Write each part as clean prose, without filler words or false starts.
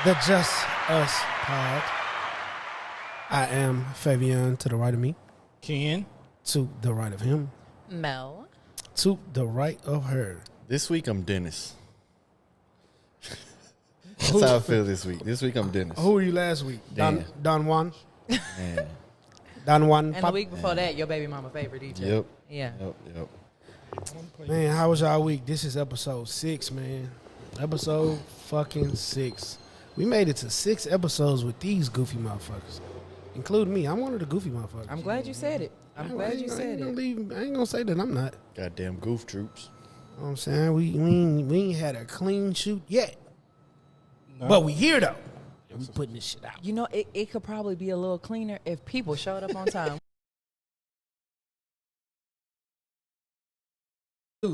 The Just Us Pod. I am Fabian to the right of me. Ken. To the right of him. Mel. To the right of her. This week I'm Dennis. That's how I feel this week. This week I'm Dennis. Who were you last week? Dan. Don Juan? Man. Don Juan? And the week before that, your baby mama favorite DJ. Yep. Yeah. Yep. Man, how was y'all week? This is episode 6, man. Episode fucking 6. We made it to 6 episodes with these goofy motherfuckers. Including me. I'm one of the goofy motherfuckers. I'm glad you said it. I'm glad you said it. I ain't gonna say that I'm not. Goddamn goof troops. You know what I'm saying? We ain't had a clean shoot yet. No. But we here, though. And we putting this shit out. You know, it could probably be a little cleaner if people showed up on time.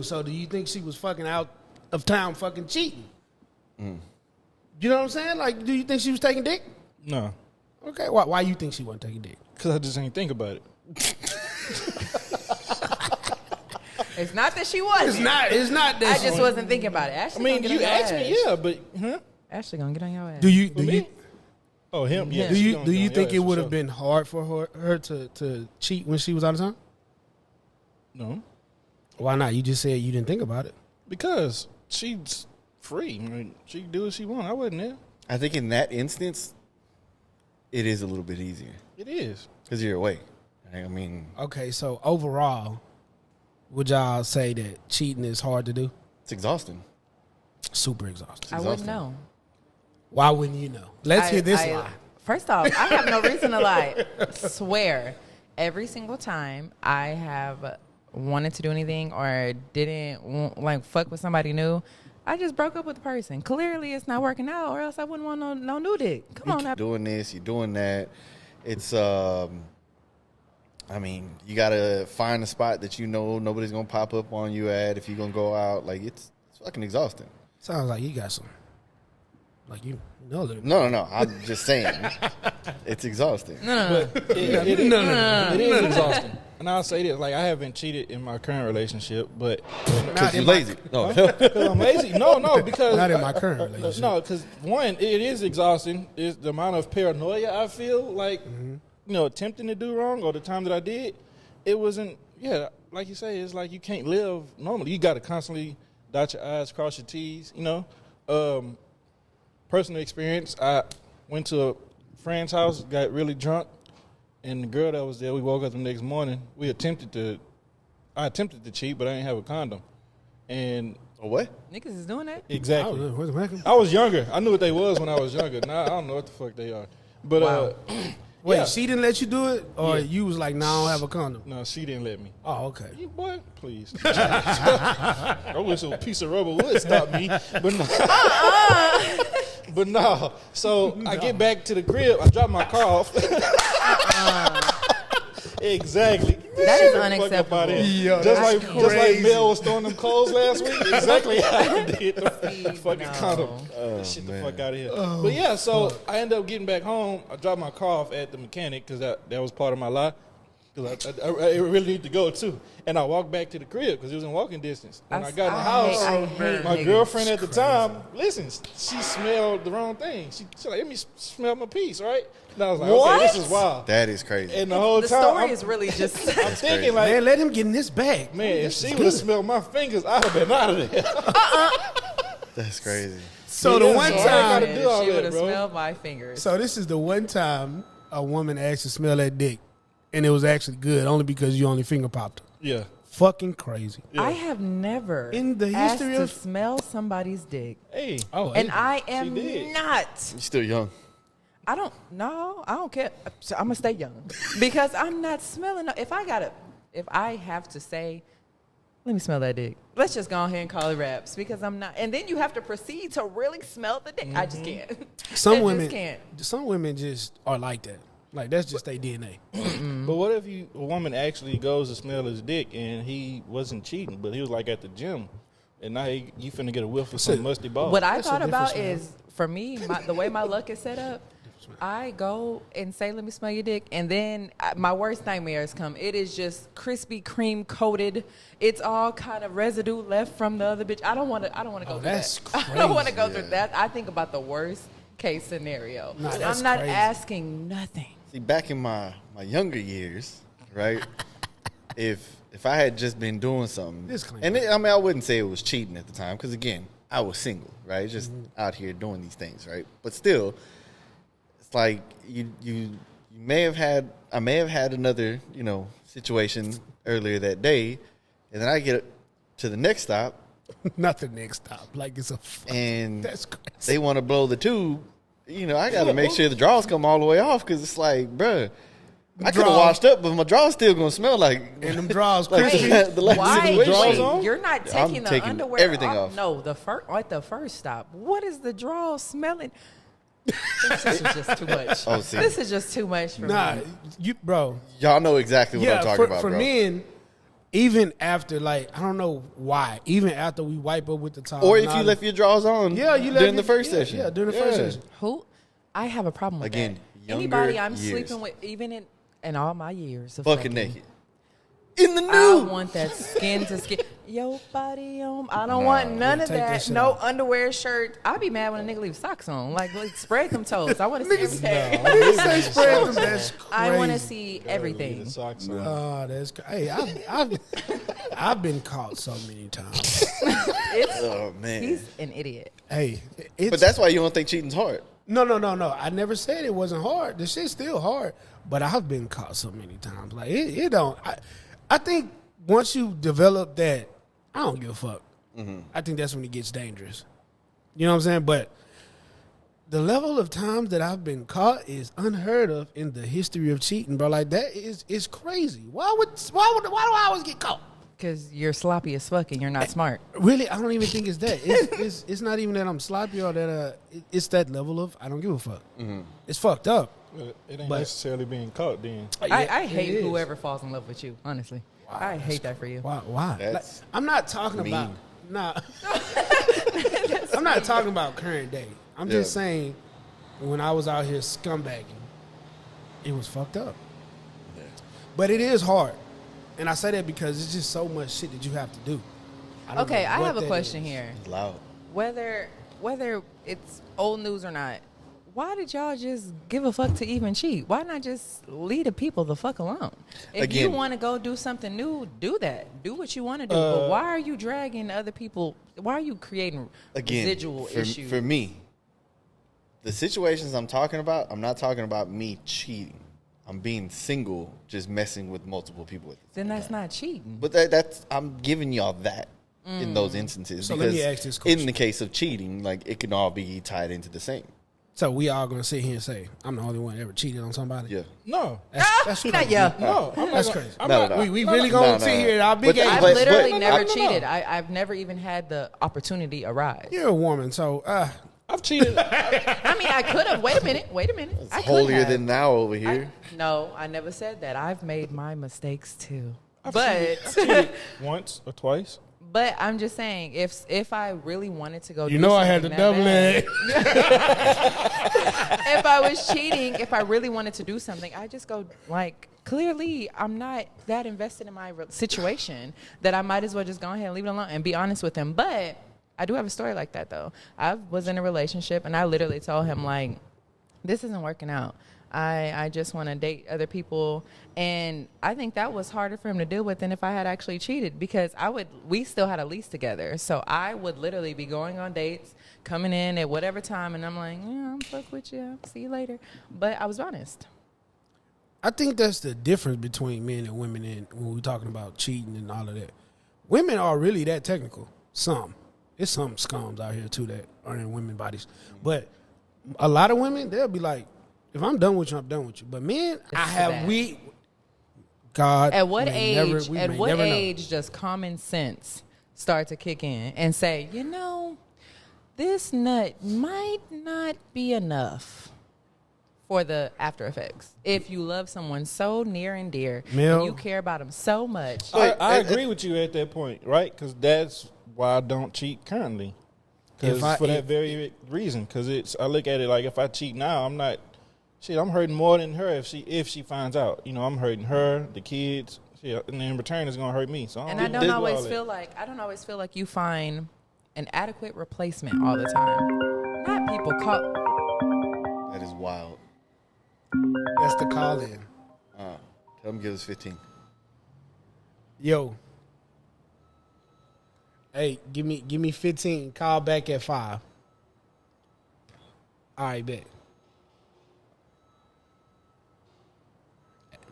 So do you think she was fucking out of town fucking cheating? You know what I'm saying? Like, do you think she was taking dick? No, Okay, why you think she wasn't taking dick? because I just ain't think about it. It's not that she wasn't. It's not that I just wasn't thinking about it. Ashley I mean, gonna you get on your asked me, ass. yeah, but huh? Ashley gonna get on your ass. Do you For me? Oh, him? Yeah. do she you gonna do get you on think your it ass would for have been hard for her to cheat when she was out of town? sure. No, Why not? You just said you didn't think about it. because she's free. I mean, she can do what she want. I wasn't there. I think in that instance, it is a little bit easier. It is. Because you're away. I mean, Okay, so overall, would y'all say that cheating is hard to do? it's exhausting. Super exhausting. I wouldn't exhausting. know. Why wouldn't you know? Let's hear this I- lie. First off, I have no reason to lie. Swear, every single time I have wanted to do anything or didn't like fuck with somebody new, I just broke up with the person. Clearly, it's not working out, or else I wouldn't want no new dick. Come You on, keep now. doing this, you're doing that. It's, I mean, you got to find a spot that you know nobody's going to pop up on you at if you're going to go out. Like, it's fucking exhausting. Sounds like you got some. Like you know a little bit. No. I'm just saying. It's exhausting. It is exhausting. And I'll say this: like, I haven't cheated in my current relationship, but Because you're lazy. No. because I'm lazy. No, because Not in my current relationship. No, because one, it is exhausting. Is the amount of paranoia I feel like, attempting to do wrong, or the time that I did, it wasn't. Yeah, like you say, it's like you can't live normally. You got to constantly dot your I's, cross your T's. Personal experience. I went to a friend's house, got really drunk, and the girl that was there, we woke up the next morning. I attempted to cheat, but I didn't have a condom. And A what? Niggas is doing that. exactly. Oh, what's the matter? I was younger. I knew what they was when I was younger. Now I don't know what the fuck they are. But Wow. Wait, yeah. she didn't let you do it, or Yeah. you was like, "No, I don't have a condom." No, she didn't let me. Oh, okay. You boy, please. I wish a piece of rubber would stop me, but no. But no. So I get back to the crib. I drop my car off. Exactly. That is Get the fuck up unacceptable. out of here. Yo, just that's like crazy. Mel was throwing them clothes last week. Exactly how I did the fucking no. condom. Shit the fuck out of here. But yeah, so I ended up getting back home. I dropped my car off at the mechanic because that was part of my lie. Because I really need to go too. And I walked back to the crib because it was in walking distance. When I got in the house, I hate my niggas. girlfriend at the time, listen, she smelled the wrong thing. She like, let me smell my piece, right? And I was like, What? okay, this is wild. That is crazy. And the whole The time, story is really just. I'm thinking like, Man, let him get in this bag. man, if she would have smelled my fingers, I'd have been out of there. That's crazy. So Yeah, the one so I time, gotta do all she that, would have bro. smelled my fingers. so this is the one time a woman asked to smell that dick, and it was actually good, only because you only finger popped her. Yeah. Fucking crazy. Yeah. I have never In the asked history to of- smell somebody's dick, Hey. Oh, and I am did. not. You're still young. I don't care. So I'm gonna stay young because I'm not smelling. If I have to say, let me smell that dick. Let's just go ahead and call it raps because I'm not. And then you have to proceed to really smell the dick. I just can't. some I women, just can't. some women just are like that. Like that's just their DNA. But what if a woman actually goes to smell his dick and he wasn't cheating, but he was like at the gym, and now you finna get a whiff of some musty balls? What I That's a thought about different is, for me, the way my luck is set up, I go and say, let me smell your dick. And then my worst nightmares come. It is just Krispy Kreme coated. It's all kind of residue left from the other bitch. I don't want to go through that's that. I don't want to go crazy. through that. I think about the worst case scenario. Nah, that's I'm not crazy. asking nothing. See, back in my younger years, right? if I had just been doing something, Disclaimer. and I mean, I wouldn't say it was cheating at the time, because again, I was single, right? Just out here doing these things, right? But still, it's like you may have had, I may have had another, situation earlier that day, and then I get to the next stop, Not the next stop. Like it's a. and That's crazy. they want to blow the tube. I got to make sure the drawers come all the way off, because it's like, bruh, I could have Draws- washed up, but my drawers still gonna smell like. And them draws Like, crispy. the last Why? situation. Wait, you're not taking I'm the taking underwear everything off. No, at the first stop. What is the draw smelling? This is just too much. Oh, see. This is just too much for Nah, me. bro. Y'all know exactly what I'm talking about, for bro. men, even after I don't know why, even after we wipe up with the towel, Or if you left your drawers on, you left during the your- first yeah, session, yeah, during the first session. Who? I have a problem with Again, that. younger Anybody I'm years. sleeping with, even in all my years of bucket fucking, naked, in the I nude. want that skin to skin. Your body on. I don't want none of take that that. shit No off. underwear, shirt. I'd be mad when a nigga leaves socks on. Like spread them toes. I want to see everything. Niggas say spread them. That's crazy. I want to see everything. The socks on. Oh, that's hey, I've been caught so many times. Oh man! He's an idiot. Hey, it's, But that's why you don't think cheating's hard. no. I never said it wasn't hard. The shit's still hard, but I've been caught so many times. Like it don't. I think once you develop that, I don't give a fuck. I think that's when it gets dangerous. You know what I'm saying? But the level of times that I've been caught is unheard of in the history of cheating, bro. Like that is crazy. Why do I always get caught? Because you're sloppy as fuck and you're not smart. Really, I don't even think it's that. It's not even that I'm sloppy or that it's that level of I don't give a fuck. It's fucked up. It ain't But- necessarily being caught then. I It hate is. whoever falls in love with you, honestly. I hate that for you. Why? That's I'm not talking mean. about I'm not talking about current day. I'm just Yeah. saying when I was out here scumbagging, it was fucked up. But it is hard. And I say that because it's just so much shit that you have to do. don't Okay, know I what have a that question is. here. It's loud. Whether it's old news or not, why did y'all just give a fuck to even cheat? Why not just leave the people the fuck alone? If you Again- want to go do something new, do that. Do what you want to do. But why are you dragging other people? Why are you creating Again, residual issues? for me, the situations I'm talking about, I'm not talking about me cheating. I'm being single, just messing with multiple people. Then that's not cheating. But that's I'm giving y'all that in those instances. So let me because ask this question. in the case of cheating, like it can all be tied into the same. So we all gonna sit here and say, I'm the only one that ever cheated on somebody? Yeah. No. That's Not crazy. ya. No. I'm That's not crazy. I'm No, not, no. We really gonna No, sit no. here at our big But- age. I've but- literally but- never no, no. cheated. I've never even had the opportunity arise. You're a woman, so I've cheated. I mean, I could have. Wait a minute. It's I could holier have. than thou over here. No, I never said that. I've made my mistakes too. I've But cheated once or twice. but I'm just saying, if I really wanted to go, you do know I had the something that double bad, edge. if I was cheating, if I really wanted to do something, I just go like. Clearly, I'm not that invested in my situation that I might as well just go ahead and leave it alone and be honest with him. But I do have a story like that though. I was in a relationship and I literally told him like, this isn't working out. I just want to date other people. And I think that was harder for him to deal with than if I had actually cheated, because we still had a lease together. So I would literally be going on dates, coming in at whatever time. And I'm like, yeah, I'm fuck with you. I'll see you later. But I was honest. I think that's the difference between men and women when we're talking about cheating and all of that. Women are really that technical. It's some scums out here too that are in women bodies. But a lot of women, they'll be like, if I'm done with you, I'm done with you. But men, God. At what may never- age? we At may what never know. age does common sense start to kick in and say, this nut might not be enough for the after effects? If you love someone so near and dear, Mel. and you care about them so much, I agree with you at that point, right? Because that's why I don't cheat currently. Because for that very reason. Because I look at it like if I cheat now, I'm not. Shit, I'm hurting more than her if she finds out. I'm hurting her, the kids. Shit, and in return, it's gonna hurt me. So and I don't always feel like you find an adequate replacement all the time. Not people call. That is wild. That's the call in. Tell him give us 15. Yo. Hey, give me 15. Call back at 5. All right, bet.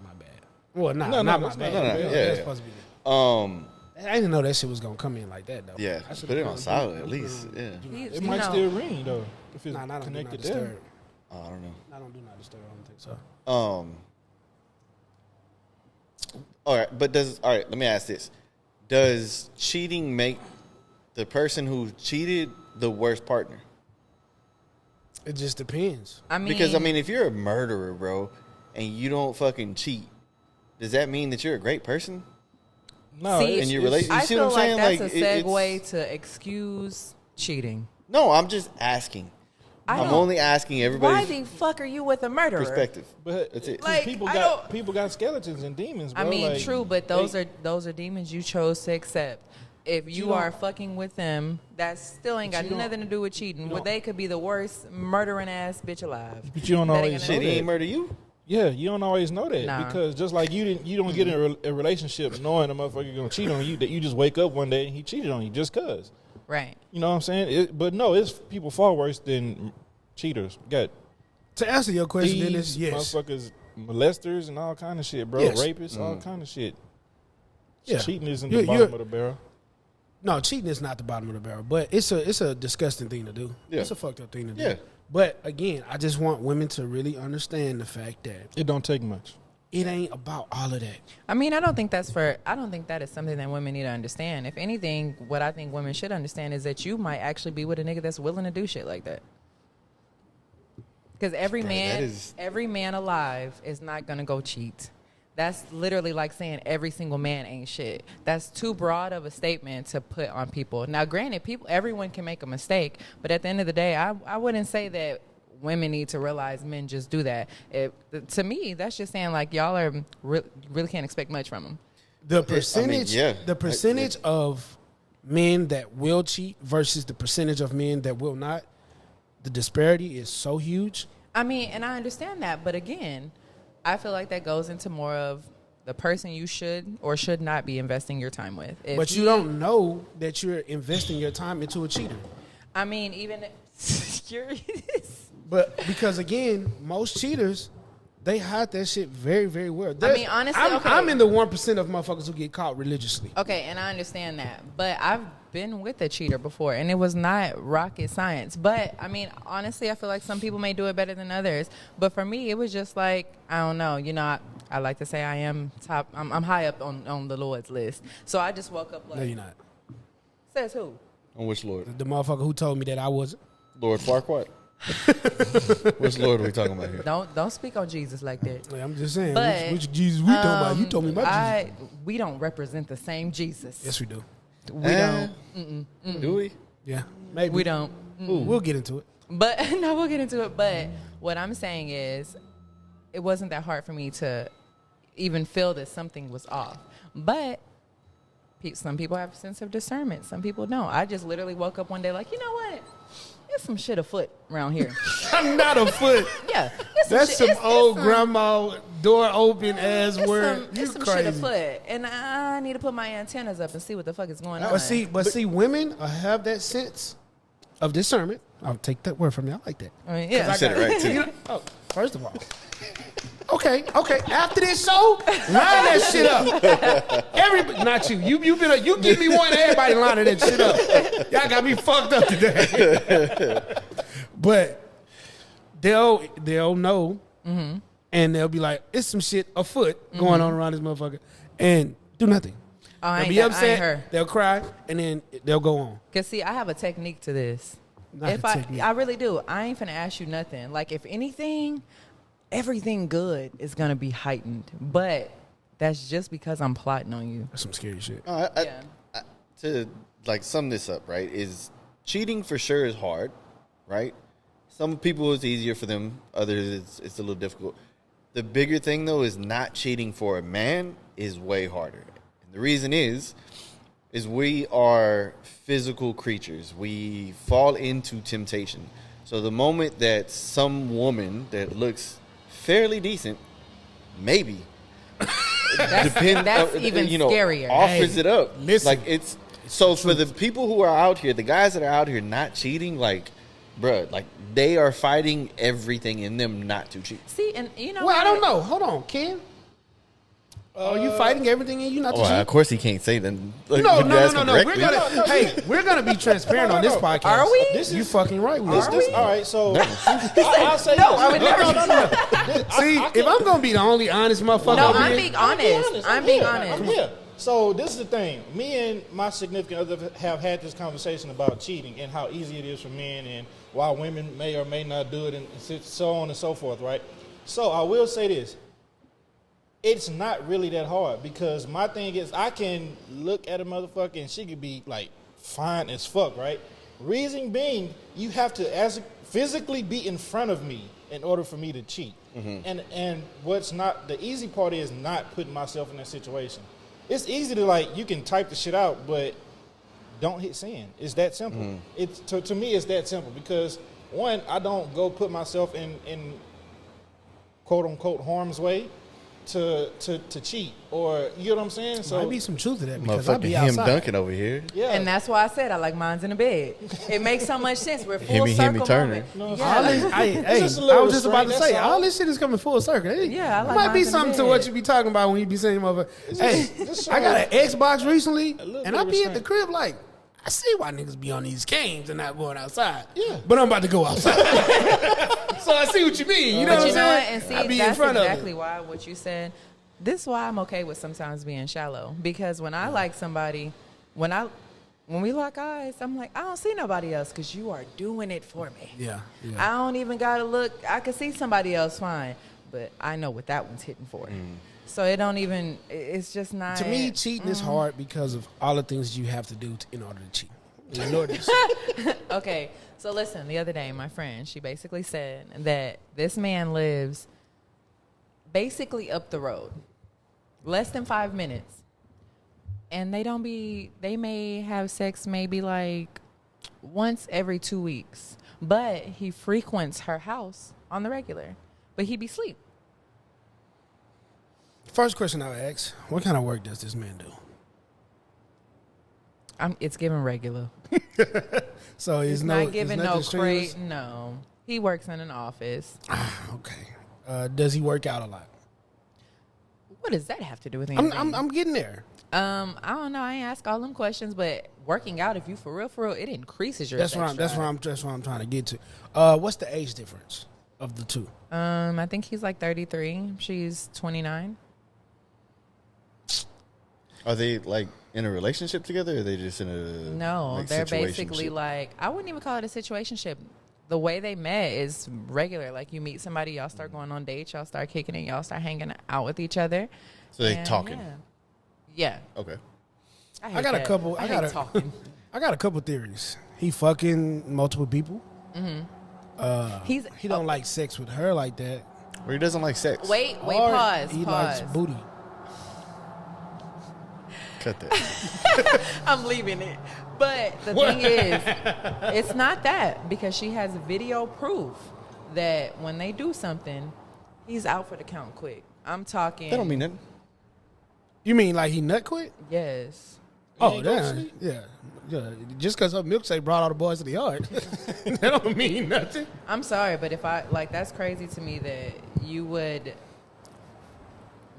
My bad. Well, not my bad. That's supposed to be that. I didn't know that shit was gonna come in like that though. Yeah, put it on silent at least. Yeah. It might still ring though if it's Not connected do not there. disturb. Oh, I don't know. I don't do not disturb. I don't think so. All right, but let me ask this. Does cheating make the person who cheated the worst partner? It just depends. Because if you're a murderer, bro, and you don't fucking cheat, does that mean that you're a great person? No, See, in your relationship, you I see feel what I'm saying? like that's a segue to excuse cheating. No, I'm just asking. I'm only asking Why everybody's the fuck are you with a murderer? perspective. But That's it. Like, people got skeletons and demons, bro. I mean, Like, true, but those are demons you chose to accept. If you are fucking with them, that still ain't got nothing to do with cheating. Well, they could be the worst murdering ass bitch alive. But you don't That ain't always gonna Shit, do he that. ain't murder you? Yeah, you don't always know that Nah. because just like you don't get in a relationship knowing a motherfucker gonna cheat on you. That you just wake up one day and he cheated on you just cause. Right. You know what I'm saying? But no, it's people far worse than cheaters. Got To answer your question, thieves, Dennis, yes. motherfuckers, molesters, and all kind of shit, bro. Yes. Rapists, all kind of shit. Yeah. Cheating isn't You're- the bottom of the barrel. No, cheating is not the bottom of the barrel, but it's a disgusting thing to do. Yeah. It's a fucked up thing to do. Yeah. But again, I just want women to really understand the fact that It don't take much. it ain't about all of that. I mean, I don't think that is something that women need to understand. If anything, what I think women should understand is that you might actually be with a nigga that's willing to do shit like that. Because every man alive is not gonna go cheat. That's literally like saying every single man ain't shit. That's too broad of a statement to put on people. Now, granted, everyone can make a mistake, but at the end of the day, I wouldn't say that women need to realize men just do that. To me, that's just saying like y'all are really can't expect much from them. The percentage, yeah. the percentage of men that will cheat versus the percentage of men that will not, the disparity is so huge. I mean, and I understand that, but again, I feel like that goes into more of the person you should or should not be investing your time with. But you don't know that you're investing your time into a cheater. I mean, even But because again, most cheaters, they hide that shit very, very well. I mean, honestly, I'm in the 1% of motherfuckers who get caught religiously. Okay, and I understand that. But I've been with a cheater before, and it was not rocket science. But, I mean, honestly, I feel like some people may do it better than others. But for me, it was just like, I don't know. You know, I like to say I am top. I'm high up on the Lord's list. So I just woke up like. No, you're not. Says who? On which Lord? The motherfucker who told me that I wasn't. Lord Farquaad? Which Lord are we talking about here? Don't speak on Jesus like that. I'm just saying, But, which Jesus we talking about? You told me about Jesus. We don't represent the same Jesus. Yes, we do. We don't. Do we? Yeah, maybe. We don't. We'll get into it. But no, we'll get into it. But what I'm saying is, it wasn't that hard for me to even feel that something was off. But some people have a sense of discernment. Some people don't. I just literally woke up one day like, you know what? There's some shit afoot around here. I'm not a foot. Yeah. That's some old grandma door open ass word. You It's some shit crazy. afoot. And I need to put my antennas up and see what the fuck is going on. But see, women have that sense of discernment. I'll take that word from you. I like that. I mean, yeah. You said it right, too. First of all. Okay. After this show, line that shit up. Everybody, not you. You give me one. Everybody lining that shit up. Y'all got me fucked up today. But they'll know, and they'll be like, "It's some shit afoot going on around this motherfucker," and do nothing. Oh, I They'll ain't be got- I ain't upset. her. They'll cry, and then they'll go on. Cause see, I have a technique to this. Not a technique. I really do. I ain't finna ask you nothing. Like if anything, everything good is gonna be heightened. But that's just because I'm plotting on you. That's some scary shit. Yeah. To like sum this up, right? Is cheating for sure is hard, right? Some people it's easier for them. Others it's a little difficult. The bigger thing though is not cheating for a man is way harder. And the reason is we are physical creatures. We fall into temptation. So the moment that some woman that looks fairly decent, maybe That's even scarier. offers it up. listen. Like it's so for the people who are out here, the guys that are out here not cheating, like, bruh, like they are fighting everything in them not to cheat. See, and you know, Well, I what? don't know. Hold on, Ken. Are you fighting everything in you not to Well, cheat? of course he can't say that. Like, No. when you ask him directly. We're gonna be transparent on this podcast. Are we? This You is fucking right. We this, are. this, all right. So I'll say No, this. I would never See, if I'm gonna be the only honest motherfucker, No, over I'm here- being honest. I'm being honest. I'm here. So this is the thing. Me and my significant other have had this conversation about cheating and how easy it is for men and why women may or may not do it and so on and so forth, right? So I will say this. It's not really that hard because my thing is I can look at a motherfucker and she could be like fine as fuck, right? Reason being, you have to physically be in front of me in order for me to cheat. And what's not the easy part is not putting myself in that situation. It's easy to like you can type the shit out, but don't hit send. It's that simple. It's to me it's that simple because one, I don't go put myself in quote unquote harm's way to cheat or you know what I'm saying? So might be some truth to that because I Motherfucking be him outside. dunking over here. yeah. And that's why I said I like mines in the bed. It makes so much sense. We're full Himmy, circle Turner. moment. All this, Yeah. hey, just a I little was just about to restraint, say, that's all. all this shit is coming full circle. Hey, Yeah, I like might be mines in something the to bed. what you be talking about when you be saying, motherfucker. Hey, just I got an Xbox recently, little and bit I of be at the restraint. crib like, I see why niggas be on these games and not going outside. Yeah. But I'm about to go outside. So I see what you mean. You know But what you I'm know what? saying? And see, I be in that's front exactly of why what you said. This is why I'm okay with sometimes being shallow. Because when I like somebody, when we lock eyes, I'm like, I don't see nobody else because you are doing it for me. it. Yeah. I don't even gotta look. I can see somebody else fine, but I know what that one's hitting for. So it don't even. It's just not. To me, cheating is hard because of all the things you have to do in order to cheat. You know this. Okay, so listen. The other day, my friend, she basically said that this man lives basically up the road, less than 5 minutes, and they may have sex maybe like once every 2 weeks, but he frequents her house on the regular, but he be sleep. First question I would ask, what kind of work does this man do? It's giving regular. So It's no, not giving it's no nothing strenuous? crate. No, he works in an office. Okay. Does he work out a lot? What does that have to do with anything? I'm getting there. I don't know. I ain't ask all them questions, but working out, if you for real, it increases your. That's what sex I'm drive. trying to get to. What's the age difference of the two? I think he's like 33. She's 29. Are they like in a relationship together? Or are they just in a No, like, they're basically situationship? like, I wouldn't even call it a situationship. The way they met is regular. Like you meet somebody, y'all start going on dates, y'all start kicking it, y'all start hanging out with each other. So they And talking. Yeah. Okay. I got a couple. I hate talking. I got a couple theories. He fucking multiple people. He don't like sex with her like that. Or he doesn't like sex. Wait, Or pause. He pause. likes booty. Cut that. I'm leaving it. But the thing is, it's not that because she has video proof that when they do something, he's out for the count quick. I'm talking. That don't mean nothing. You mean like he nut quit? Yes. Oh, ain't gonna damn. sleep? Yeah. Just because her milkshake brought all the boys to the yard, that don't mean nothing. I'm sorry, but if I like, that's crazy to me that you would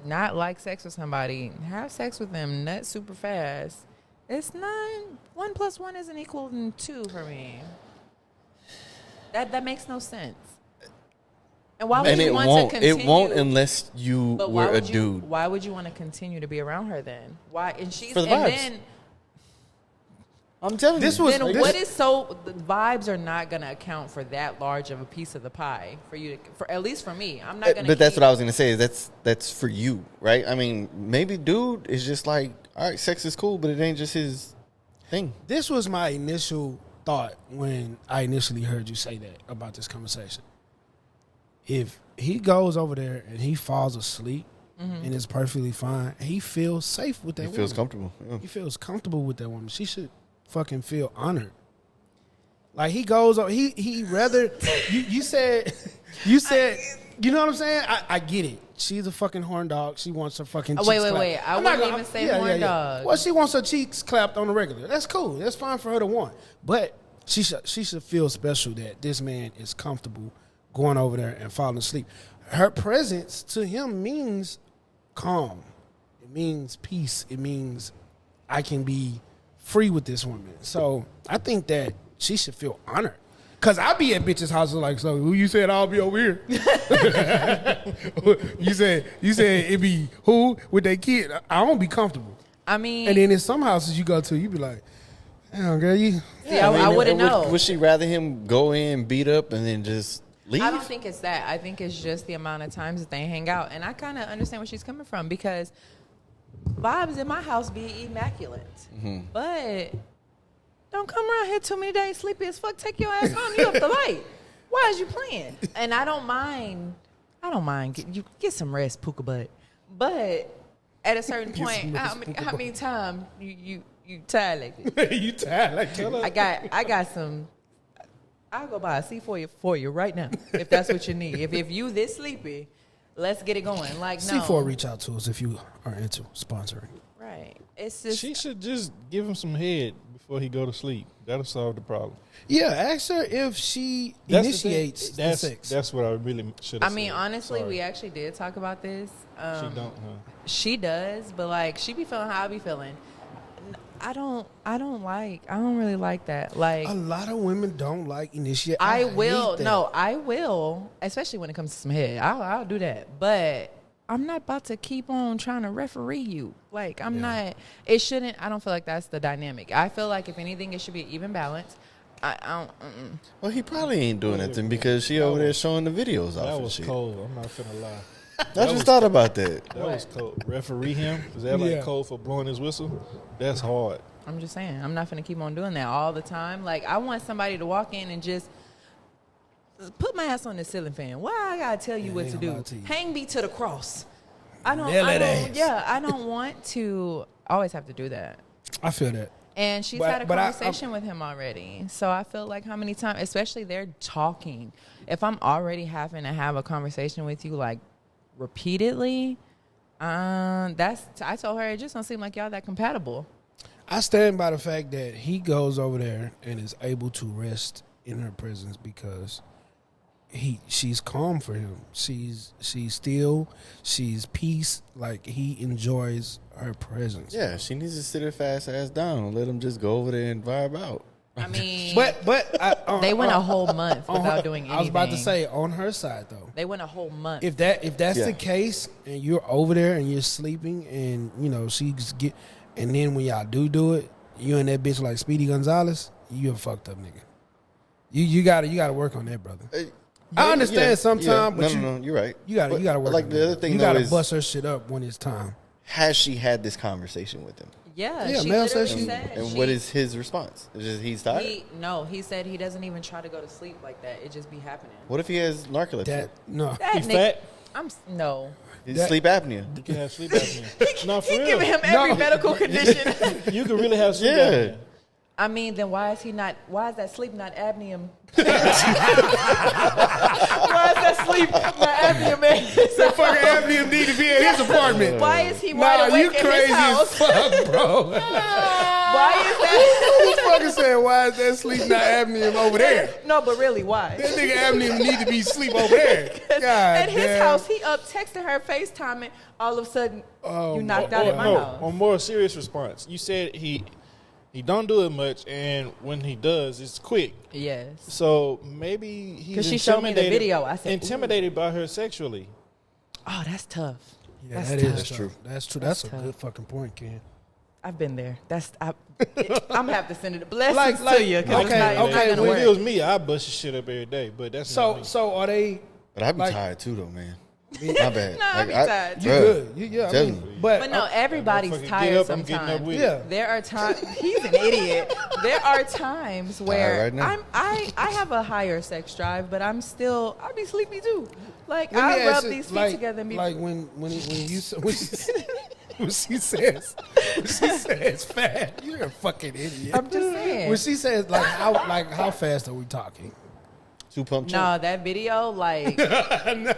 not like sex with somebody, have sex with them, nut super fast. It's not 1 + 1 isn't equal to 2 for me. That makes no sense. And why would And you it want won't. to continue? It won't unless you But were why a would you? dude. Why would you want to continue to be around her then? Why? And she's For the and vibes. then I'm telling This you. was then this, what is so the vibes are not going to account for that large of a piece of the pie for you to, for at least for me. I'm not going to. But that's what I was gonna say. That's for you, right? I mean, maybe dude is just like, all right, sex is cool, but it ain't just his thing. this was my initial thought when I initially heard you say that about this conversation. If he goes over there and he falls asleep and it's perfectly fine, he feels safe with that He woman. feels comfortable. Yeah. He feels comfortable with that woman. She should fucking feel honored. Like he goes on. He rather you said you know what I'm saying? I get it. She's a fucking horn dog. She wants her fucking cheeks Wait. clapped. I wouldn't even say horn dog. Well, she wants her cheeks clapped on the regular. That's cool. That's fine for her to want. But she should feel special that this man is comfortable going over there and falling asleep. Her presence to him means calm. It means peace. It means I can be free with this woman. So I think that she should feel honored. Cause I be at bitches' houses like, so who you said I'll be over here? you said it be who with their kid? I don't be comfortable. I mean, And then in some houses you go to, you be like, damn girl, you. I wouldn't know. Would she rather him go in, beat up, and then just leave? I don't think it's that. I think it's just the amount of times that they hang out. And I kind of understand where she's coming from because vibes in my house be immaculate. Mm-hmm. But don't come around here too many days sleepy as fuck. Take your ass home. You up the light. Why is you playing? And I don't mind. You get some rest, Puka butt. But at a certain point, how many times you tired like this? You tired like that? I got some. I'll go buy a C for you right now if that's what you need. If you this sleepy, let's get it going. Like no. C4 reach out to us if you are into sponsoring. Right. It's just She should just give him some head before he go to sleep. That'll solve the problem. Yeah, ask her if she That's initiates the sex. That's what I really should have I mean, said. honestly, Sorry. we actually did talk about this. She don't, huh? She does, but like she be feeling how I be feeling. I don't really like that. Like A lot of women don't like initiate. I hate will. that. No, I will. Especially when it comes to some head. I'll do that. But I'm not about to keep on trying to referee you. Like I'm not. It shouldn't. I don't feel like that's the dynamic. I feel like if anything, it should be even balance. I don't. Well, he probably ain't doing nothing because she over there showing the videos off That and was shit. cold. I'm not finna lie. I just thought about that. That was cold. Referee him? Is that like Yeah. cold for blowing his whistle? That's hard. I'm just saying. I'm not gonna keep on doing that all the time. Like I want somebody to walk in and just put my ass on the ceiling fan. Why I gotta tell you what ain't to gonna do? lie to you. Hang me to the cross. I don't. Nail I that don't ass. yeah, I don't want to always have to do that. I feel that. And she's But- had a but I- conversation with him already. So I feel like how many times, especially they're talking. If I'm already having to have a conversation with you like repeatedly, I told her it just don't seem like y'all that compatible. I stand by the fact that he goes over there and is able to rest in her presence because she's calm for him. She's still, she's peace. Like he enjoys her presence. Yeah, she needs to sit her fast ass down and let him just go over there and vibe out. I mean, But they went a whole month without doing anything. I was about to say on her side though. They went a whole month. If that's Yeah. the case and you're over there and you're sleeping and you know she's and then when y'all do it, you and that bitch like Speedy Gonzalez, you a fucked up nigga. You gotta work on that, brother. I understand sometimes, but no, you're right. You gotta work. Like on the that. other thing, you though, gotta is bust her shit up when it's time. has she had this conversation with him? yeah, she Mel literally said she- said And she- what is his response? It's just he's tired. he said he doesn't even try to go to sleep like that. It just be happening. What if he has narcolepsy? That no. That He nigga- fat? No. He's that- sleep apnea. You can have sleep apnea. No, for He real. giving him every No. medical condition. You can really have sleep Yeah. apnea. I mean, then why is that sleep not apnea? Why is that sleep not apnea, man? That fucking Anthony need to be in his apartment. Why is he wide Nah, awake you in crazy his house? as fuck, bro. Why is that? Who fucking said why is that sleep not apnea over there? No, but really, why? That nigga apnea need to be sleep over there. God At his damn. house, he up texting her, FaceTiming. All of a sudden, Oh, you knocked out at my house. On more serious response, you said he don't do it much, and when he does, it's quick. Yes. So maybe he's 'Cause she showed me the video. I said, intimidated by her sexually. Oh, that's tough. Yeah, That's that tough. is That's true. That's true. That's a tough. good fucking point, Ken. I've been there. I'm gonna have to send it. Blessings Like- to you. 'Cause okay, it's not okay, gonna If work. it was me, I'd bust your shit up every day. But that's not me. So are they? But I'd be Like- tired too, though, man. My bad. Nah, I'd be tired, too. You Bruh, good? Yeah, I tell mean, me. But no, everybody's Motherfucker, tired get up, I'm getting up sometimes. with Yeah. it. There are times he's an idiot. There are times where right now. I have a higher sex drive, but I'll be sleepy too. Like Let me I ask rub you, these feet like, together and be like when you when she says fat, you're a fucking idiot. I'm just saying. When she says how fast are we talking? 2 pump chump. No, that video, that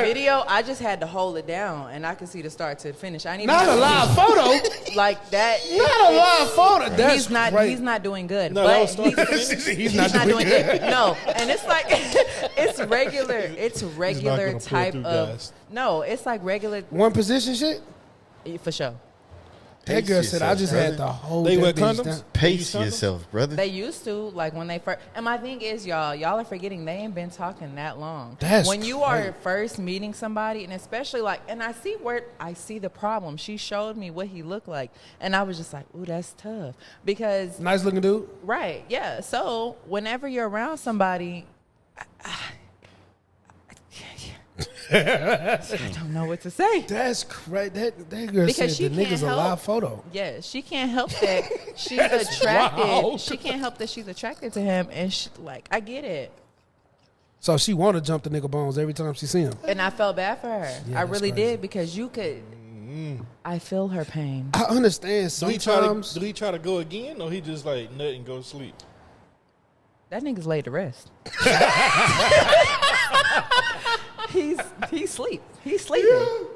video, I just had to hold it down, and I could see the start to the finish. I didn't even Not a have to live finish. photo. Like that. Not a live photo. That's He's not. great. He's not doing good. No, but that was start to finish. He's not doing good. No, and it's like it's regular. It's regular gonna pull type through, of. guys. No, it's like regular One position shit. for sure. That Pace girl said, "I yourself, just brother. had to hold." They that wear bitch condoms? down." Pace Condoms? yourself, brother. They used to, like when they first. And my thing is, y'all are forgetting they ain't been talking that long. That's when you crazy. are first meeting somebody, and especially like, and I see the problem. She showed me what he looked like, and I was just like, ooh, that's tough. Because Nice looking dude. right, yeah. So whenever you're around somebody, I don't know what to say. That's crazy. That girl Because said she the nigga's can't a help. live photo. Yeah, she can't help that she's That's attracted. wild. She can't help that she's attracted to him, and I get it. So she want to jump the nigga bones every time she see him. And I felt bad for her. Yeah, I that's really crazy. did because you could. I feel her pain. I understand Do he sometimes. try to go again, or he just like nut and go to sleep? That nigga's laid to rest. He's sleep. He's sleeping.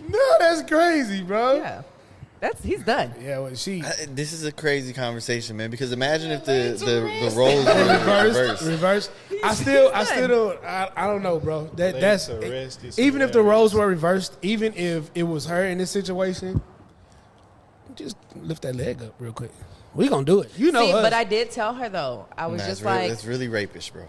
No, that's crazy, bro. Yeah, he's done. Yeah, well, she This is a crazy conversation, man. Because imagine if the roles were reversed. reverse. I don't know, bro. Laid That's to rest is even if the hilarious. roles were reversed, even if it was her in this situation, just lift that leg up real quick. We gonna do it. You know See, us. but I did tell her though. I was just like, That's really rapish, bro.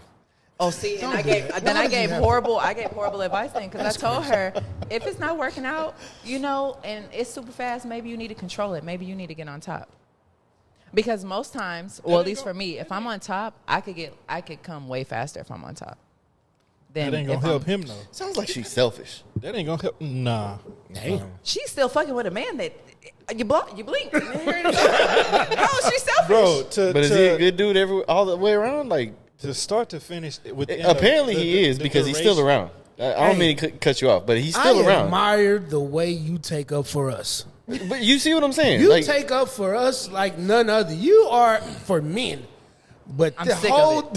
oh, see, and I do gave that. then Why I would you gave have- horrible advice then because I told her if it's not working out, and it's super fast, maybe you need to control it. Maybe you need to get on top. Because most times, or at least for me, if I'm on top, I could come way faster if I'm on top. Then That ain't gonna if help I'm- him though. Sounds like she's selfish. That ain't gonna help. Nah. Damn. She's still fucking with a man that you blink. How is she selfish? Bro, But is he a good dude all the way around? Like, to start to finish within apparently the- he is the because he's still duration. around. I don't mean to cut you off, but he's still I around. admire the way you take up for us. But you see what I'm saying? You Like, take up for us like none other. You are for men. But I'm the sick whole of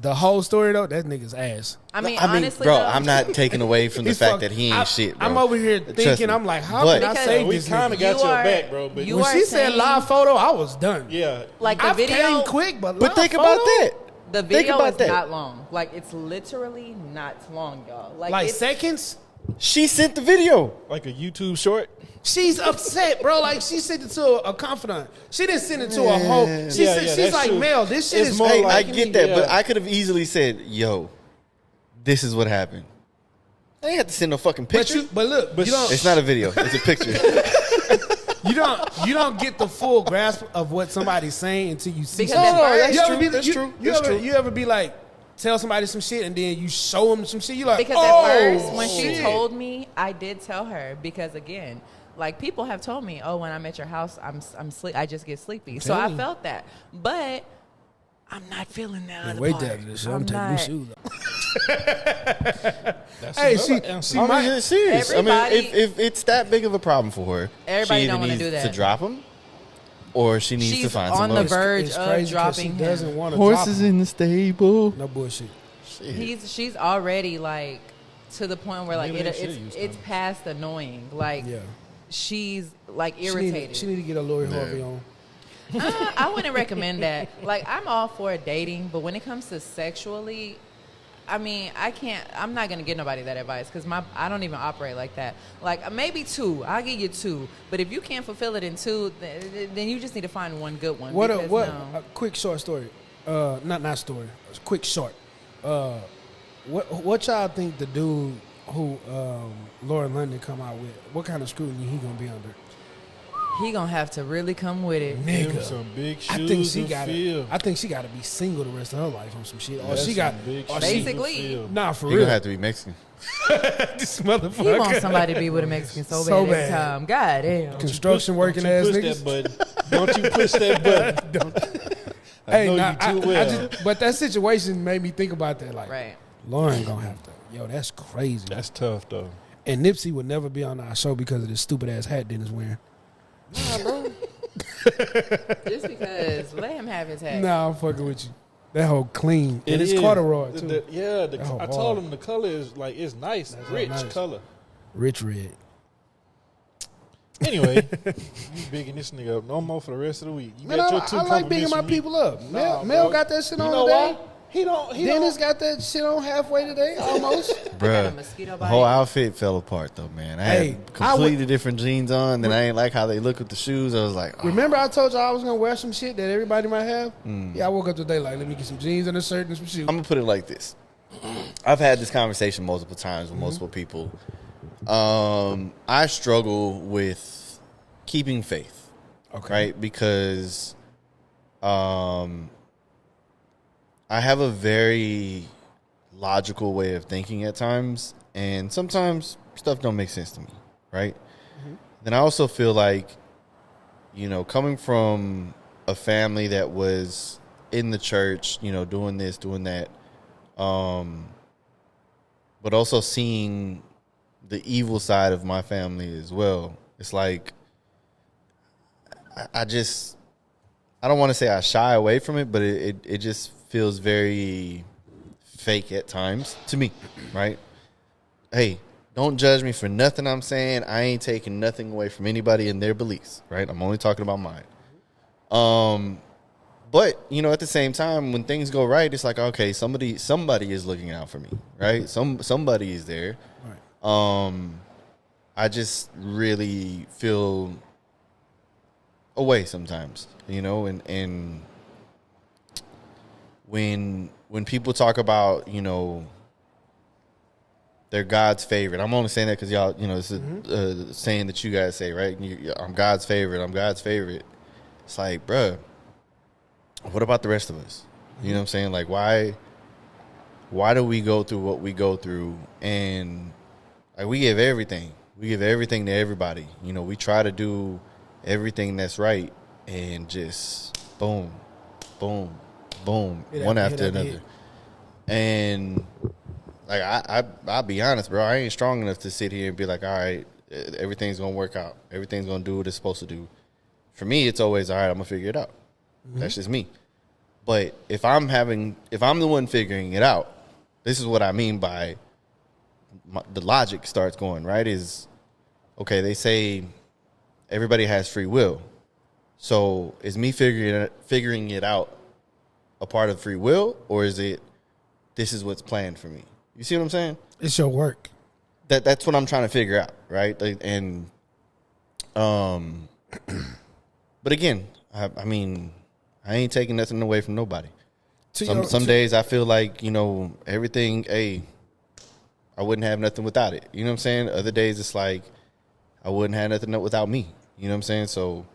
the whole story though, that nigga's ass. I mean, I mean, honestly, bro, though, I'm not taking away from the He's fact fucked. that he ain't shit, bro. I'm over here Trust thinking, me. I'm like, how But- can I Because save We this kind of nigga? got You your are- back, bro. But you When are she said saying- live photo, I was done. yeah, like the I video. came quick, but But live think photo? about that. The Think video about is that. not long. Like it's literally not long, y'all. Like it's, seconds. She sent the video. like a YouTube short. She's upset, bro. Like she sent it to a confidant. She didn't send it to a whole. She Yeah, said, yeah, she's that's like, true. Mel, this shit It's is more fake. Hey, like- I get that, but Yeah. I could have easily said, "Yo, this is what happened." I ain't have to send no fucking picture. But look, But you don't. It's not a video. It's a picture. You don't get the full grasp of what somebody's saying until you see. Because something. at first- You ever true, be- that's you- true, You that's ever, true. you ever be like, tell somebody some shit and then you show them some shit? You like, because oh, at first when she shit. told me, I did tell her because again, like people have told me, oh, when I'm at your house, I'm sleep. I just get sleepy. So I telling you. felt that, but I'm not feeling that other Wait part. that this shit. I'm I'm taking not. these shoes off. That's Hey, another answer. she I might. mean, it's serious. I Everybody- mean, if it's that big of a problem for her, Everybody she don't either wanna needs do that. to drop him, or she needs to She's find on some the other verge It's of crazy 'cause dropping she doesn't him. want to drop him. in the stable. No bullshit. She's already like to the point where like Maybe it, they should it's use it's them. past annoying. Like Yeah. she's like She irritated. need to get a Lori Harvey on. I wouldn't recommend that. Like, I'm all for dating, but when it comes to sexually, I mean, I'm not gonna give nobody that advice because I don't even operate like that. Like maybe 2, I'll give you 2, but if you can't fulfill it in 2, then you just need to find one good one. What because, no. a quick short story. Not story. Quick short. What y'all think the dude who Lauren London come out with? What kind of scrutiny he gonna be under? He gonna have to really come with it. Give him Nigga. some big shoes I think she to got fill. I think she got to be single the rest of her life on some shit. Or That's she got. some big Or shoes she, to Basically. fill. nah, for He real. gonna have to be Mexican. This He motherfucker. wants somebody to be with a Mexican so So bad every bad. time. God damn. Construction working Don't ass you push niggas. that button. Don't you push that button. I Hey, know nah, you too well. but that situation made me think about that. Like, Right. Lauren gonna have to. Yo, that's crazy. That's tough though. And Nipsey would never be on our show because of this stupid ass hat Dennis wearing. Nah, bro. Just because. Let him have his hat. Nah, I'm fucking with you. That whole clean. And it's corduroy, too. I told him the color is like, it's nice. That's rich nice. color. Rich red. Anyway, you bigging this nigga up no more for the rest of the week. You Man, got your I two like bigging my compliments from me. people up. Nah, Mel bro. got that shit You on know today. why? He Dennis got that shit on halfway today, almost. Got a Bruh, mosquito the bite. whole outfit fell apart though, man. I Hey, had completely different jeans on, then I ain't like how they look with the shoes. I was like, oh. Remember I told y'all I was going to wear some shit that everybody might have? Yeah, I woke up today like, let me get some jeans and a shirt and some shoes. I'm gonna put it like this. I've had this conversation multiple times with multiple people. I struggle with keeping faith, right? Because I have a very logical way of thinking at times, and sometimes stuff don't make sense to me, right? Then I also feel like, you know, coming from a family that was in the church, you know, doing this, doing that, but also seeing the evil side of my family as well. It's like I don't want to say I shy away from it, but it just feels very fake at times to me, right? Hey, don't judge me for nothing I'm saying. I ain't taking nothing away from anybody and their beliefs, right? I'm only talking about mine. But, you know, at the same time, when things go right, it's like, okay, somebody is looking out for me, right? Somebody is there. Right. I just really feel away sometimes, you know, and when people talk about, you know, they're God's favorite. I'm only saying that because y'all, you know, this is a saying that you guys say, right? I'm God's favorite. I'm God's favorite. It's like, bruh, what about the rest of us? You know what I'm saying? Like, why do we go through what we go through? And like, we give everything. We give everything to everybody. You know, we try to do everything that's right, and just boom, boom, boom, one after another. And like, I'll be honest, bro. I ain't strong enough to sit here and be like, all right, everything's gonna work out. Everything's gonna do what it's supposed to do. For me, it's always, all right, I'm gonna figure it out. That's just me. But if I'm the one figuring it out, this is what I mean by the logic starts going, right? Is, okay, they say everybody has free will. So is me figuring it out a part of free will, or is it, this is what's planned for me? You see what I'm saying? It's your work. That's what I'm trying to figure out, right? Like, and but again, I mean, I ain't taking nothing away from nobody. Some days I feel like, you know, everything, I wouldn't have nothing without it. You know what I'm saying? Other days it's like, I wouldn't have nothing without me. You know what I'm saying? So,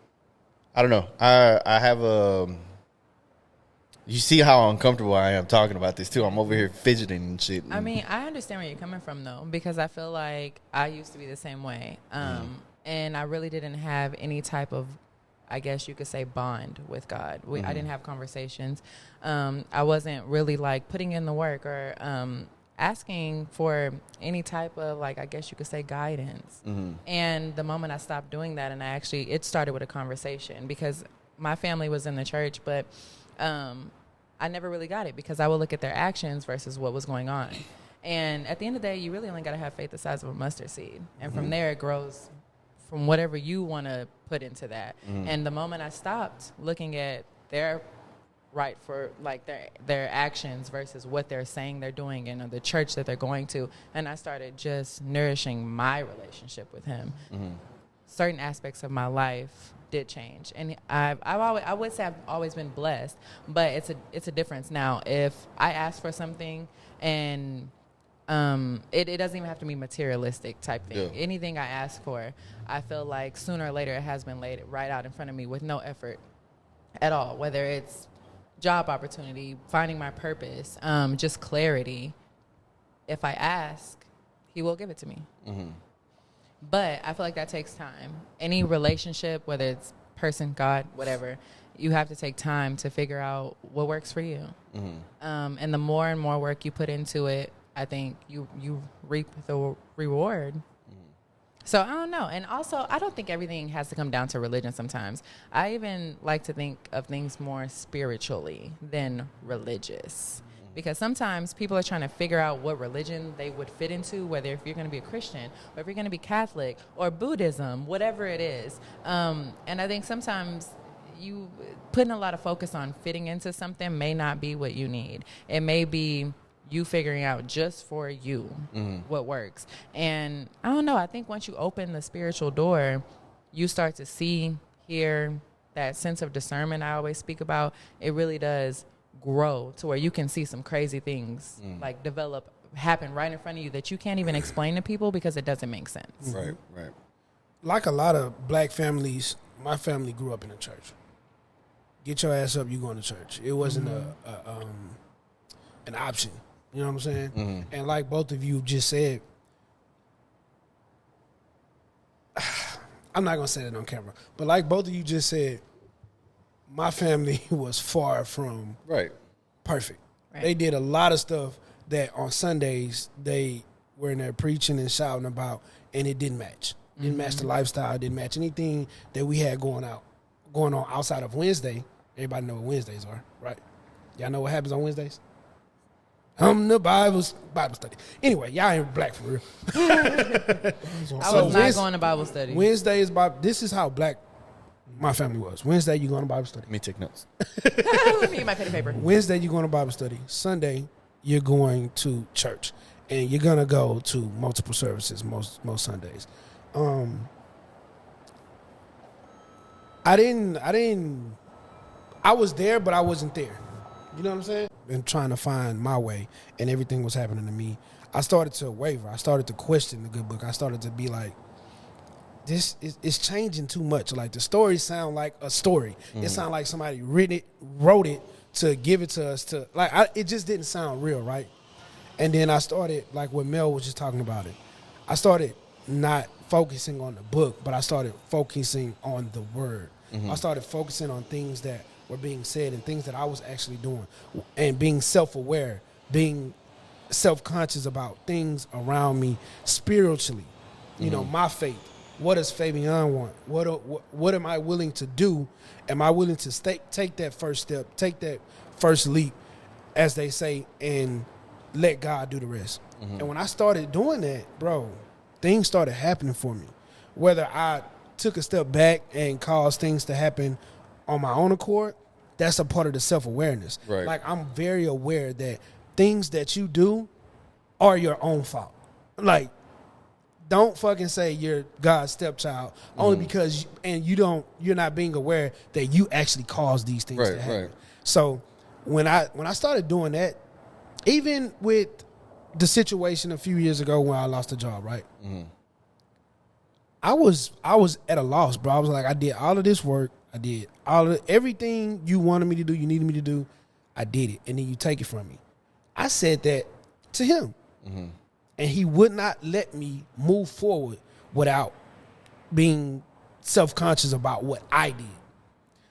I don't know. I have you see how uncomfortable I am talking about this, too. I'm over here fidgeting and shit. I mean, I understand where you're coming from, though, because I feel like I used to be the same way. And I really didn't have any type of, I guess you could say, bond with God. I didn't have conversations. I wasn't really, like, putting in the work or asking for any type of, like, I guess you could say, guidance. And the moment I stopped doing that, and it started with a conversation, because my family was in the church, but I never really got it, because I would look at their actions versus what was going on. And at the end of the day, you really only got to have faith the size of a mustard seed. And from there, it grows from whatever you want to put into that. And the moment I stopped looking at their right for, like, their actions versus what they're saying they're doing and the church that they're going to, and I started just nourishing my relationship with him, certain aspects of my life did change. And I would say I've always been blessed, but it's a difference now. If I ask for something and it doesn't even have to be materialistic type thing. Yeah. Anything I ask for, I feel like sooner or later it has been laid right out in front of me with no effort at all, whether it's job opportunity, finding my purpose, just clarity. If I ask, he will give it to me. But I feel like that takes time. Any relationship, whether it's person, God, whatever, you have to take time to figure out what works for you. And the more and more work you put into it, I think you reap the reward So I don't know. And also, I don't think everything has to come down to religion sometimes. I even like to think of things more spiritually than religious. Because sometimes people are trying to figure out what religion they would fit into, whether if you're going to be a Christian or if you're going to be Catholic or Buddhism, whatever it is. And I think sometimes you putting a lot of focus on fitting into something may not be what you need. It may be you figuring out just for you what works. And I don't know, I think once you open the spiritual door, you start to see, hear, that sense of discernment I always speak about. It really does grow to where you can see some crazy things like happen right in front of you that you can't even explain to people because it doesn't make sense. Right. Like a lot of black families, my family grew up in a church. Get your ass up, you going to church. It wasn't an option. You know what I'm saying? And like both of you just said, I'm not going to say that on camera, but like both of you just said, my family was far from perfect. Right. They did a lot of stuff that on Sundays they were in there preaching and shouting about, and it didn't match. Didn't match the lifestyle. It didn't match anything that we had going on outside of Wednesday. Everybody know what Wednesdays are, right? Y'all know what happens on Wednesdays? The Bible study. Anyway, y'all ain't black for real. I was not going to Bible study. Wednesday is this is how black my family was. Wednesday, you going to Bible study. Let me take notes. Let me get my pen and paper. Wednesday, you going to Bible study. Sunday, you're going to church. And you're going to go to multiple services most Sundays. I was there, but I wasn't there. You know what I'm saying? And trying to find my way, and everything was happening to me. I started to waver. I started to question the good book. I started to be like, this is changing too much. Like, the stories sound like a story. It sounded like somebody wrote it to give it to us. It just didn't sound real, right? And then I started, like what Mel was just talking about it, I started not focusing on the book, but I started focusing on the word. I started focusing on things that were being said and things that I was actually doing, and being self-aware, being self-conscious about things around me spiritually. You know, my faith. What does Fabian want? What am I willing to do? Am I willing to take that first step, take that first leap, as they say, and let God do the rest? And when I started doing that, bro, things started happening for me. Whether I took a step back and caused things to happen on my own accord, that's a part of the self-awareness. Right. Like, I'm very aware that things that you do are your own fault. Like, don't fucking say you're God's stepchild only because you're not being aware that you actually caused these things to happen. Right. So when I started doing that, even with the situation a few years ago when I lost a job, right? I was at a loss, bro. I was like, I did all of this work. I did everything you wanted me to do, you needed me to do. I did it, and then you take it from me. I said that to him. And he would not let me move forward without being self-conscious about what I did.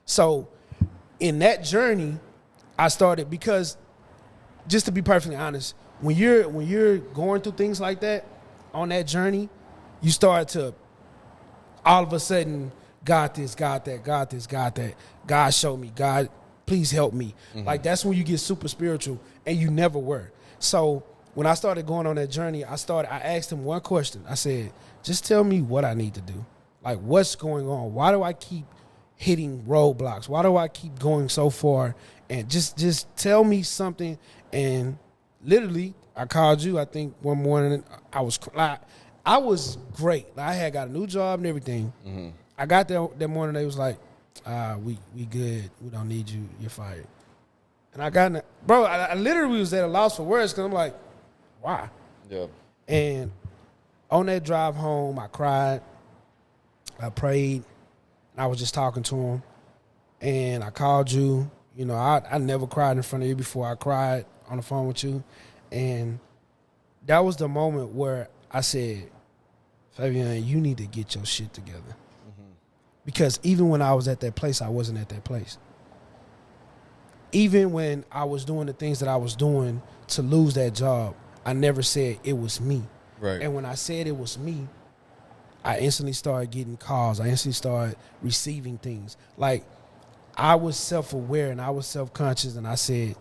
So in that journey, I started, because just to be perfectly honest, when you're going through things like that on that journey, you start to all of a sudden, God this, God that, God this, God that, God show me, God, please help me. Like, that's when you get super spiritual, and you never were. So when I started going on that journey, I asked him one question. I said, just tell me what I need to do. Like, what's going on? Why do I keep hitting roadblocks? Why do I keep going so far? And just tell me something. And literally, I called you, I think, one morning. I was great. I had got a new job and everything. I got there that morning. They was like, we good. We don't need you. You're fired. And I got in bro, I literally was at a loss for words, because I'm like, why? Yeah. And on that drive home, I cried. I prayed. I was just talking to him. And I called you. You know, I never cried in front of you before. I cried on the phone with you. And that was the moment where I said, Fabian, you need to get your shit together. Because even when I was at that place, I wasn't at that place. Even when I was doing the things that I was doing to lose that job, I never said it was me. Right. And when I said it was me, I instantly started getting calls. I instantly started receiving things. Like, I was self-aware and I was self-conscious, and I said,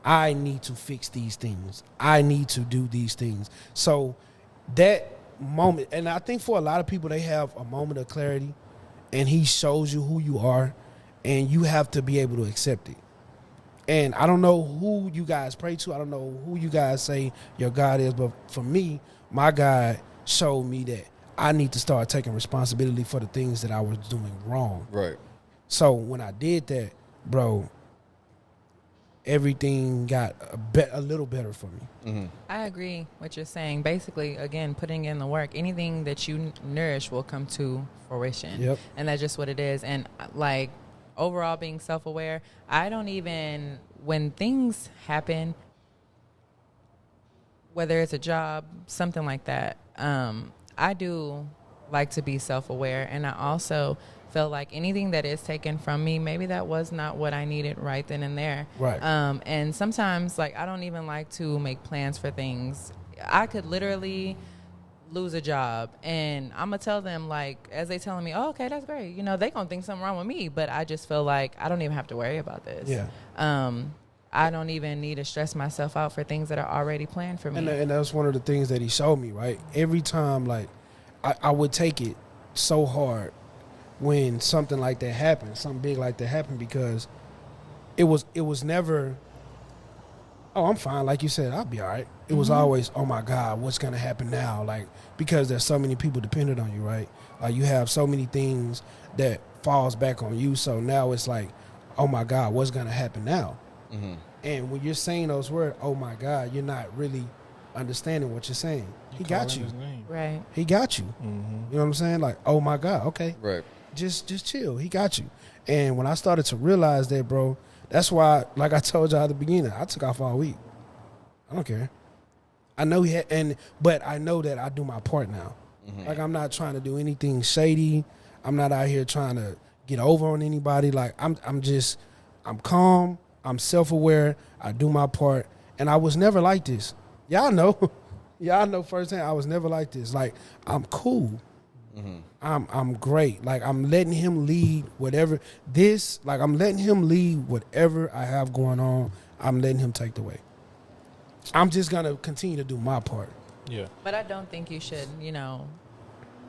I need to fix these things. I need to do these things. So that moment, and I think for a lot of people, they have a moment of clarity, and he shows you who you are, and you have to be able to accept it. And I don't know who you guys pray to. I don't know who you guys say your God is, but for me, my God showed me that I need to start taking responsibility for the things that I was doing wrong. Right. So when I did that, bro, everything got a little better for me. Mm-hmm. I agree with what you're saying. Basically, again, putting in the work, anything that you nourish will come to fruition. Yep. And that's just what it is. And like overall being self-aware, I don't even, when things happen, whether it's a job, something like that, I do like to be self-aware. And I also feel like anything that is taken from me, maybe that was not what I needed right then and there. Right. And sometimes, like, I don't even like to make plans for things. I could literally lose a job, and I'm going to tell them, like, as they telling me, oh, okay, that's great. You know, they going to think something wrong with me, but I just feel like I don't even have to worry about this. Yeah. I don't even need to stress myself out for things that are already planned for me. And that's one of the things that he showed me, right? Every time, like, I would take it so hard when something like that happened, something big like that happened, because it was never, oh, I'm fine, like you said, I'll be all right. It was always, oh my God, what's gonna happen now? Like, because there's so many people dependent on you, right? Like, you have so many things that falls back on you, so now it's like, oh my God, what's gonna happen now? Mm-hmm. And when you're saying those words, oh my God, you're not really understanding what you're saying. He got you. Right. He got you. Mm-hmm. You know what I'm saying? Like, oh my God, okay. Right. Just chill. He got you. And when I started to realize that, bro, that's why, like I told y'all at the beginning, I took off all week. I don't care. I know he had, but I know that I do my part now. Mm-hmm. Like, I'm not trying to do anything shady. I'm not out here trying to get over on anybody. Like, I'm calm. I'm self-aware. I do my part. And I was never like this. Y'all know. Y'all know firsthand, I was never like this. Like, I'm cool. Mm-hmm. I'm great. Like, I'm letting him lead whatever this. Like, I'm letting him lead whatever I have going on. I'm letting him take the way. I'm just gonna continue to do my part. Yeah. But I don't think you should,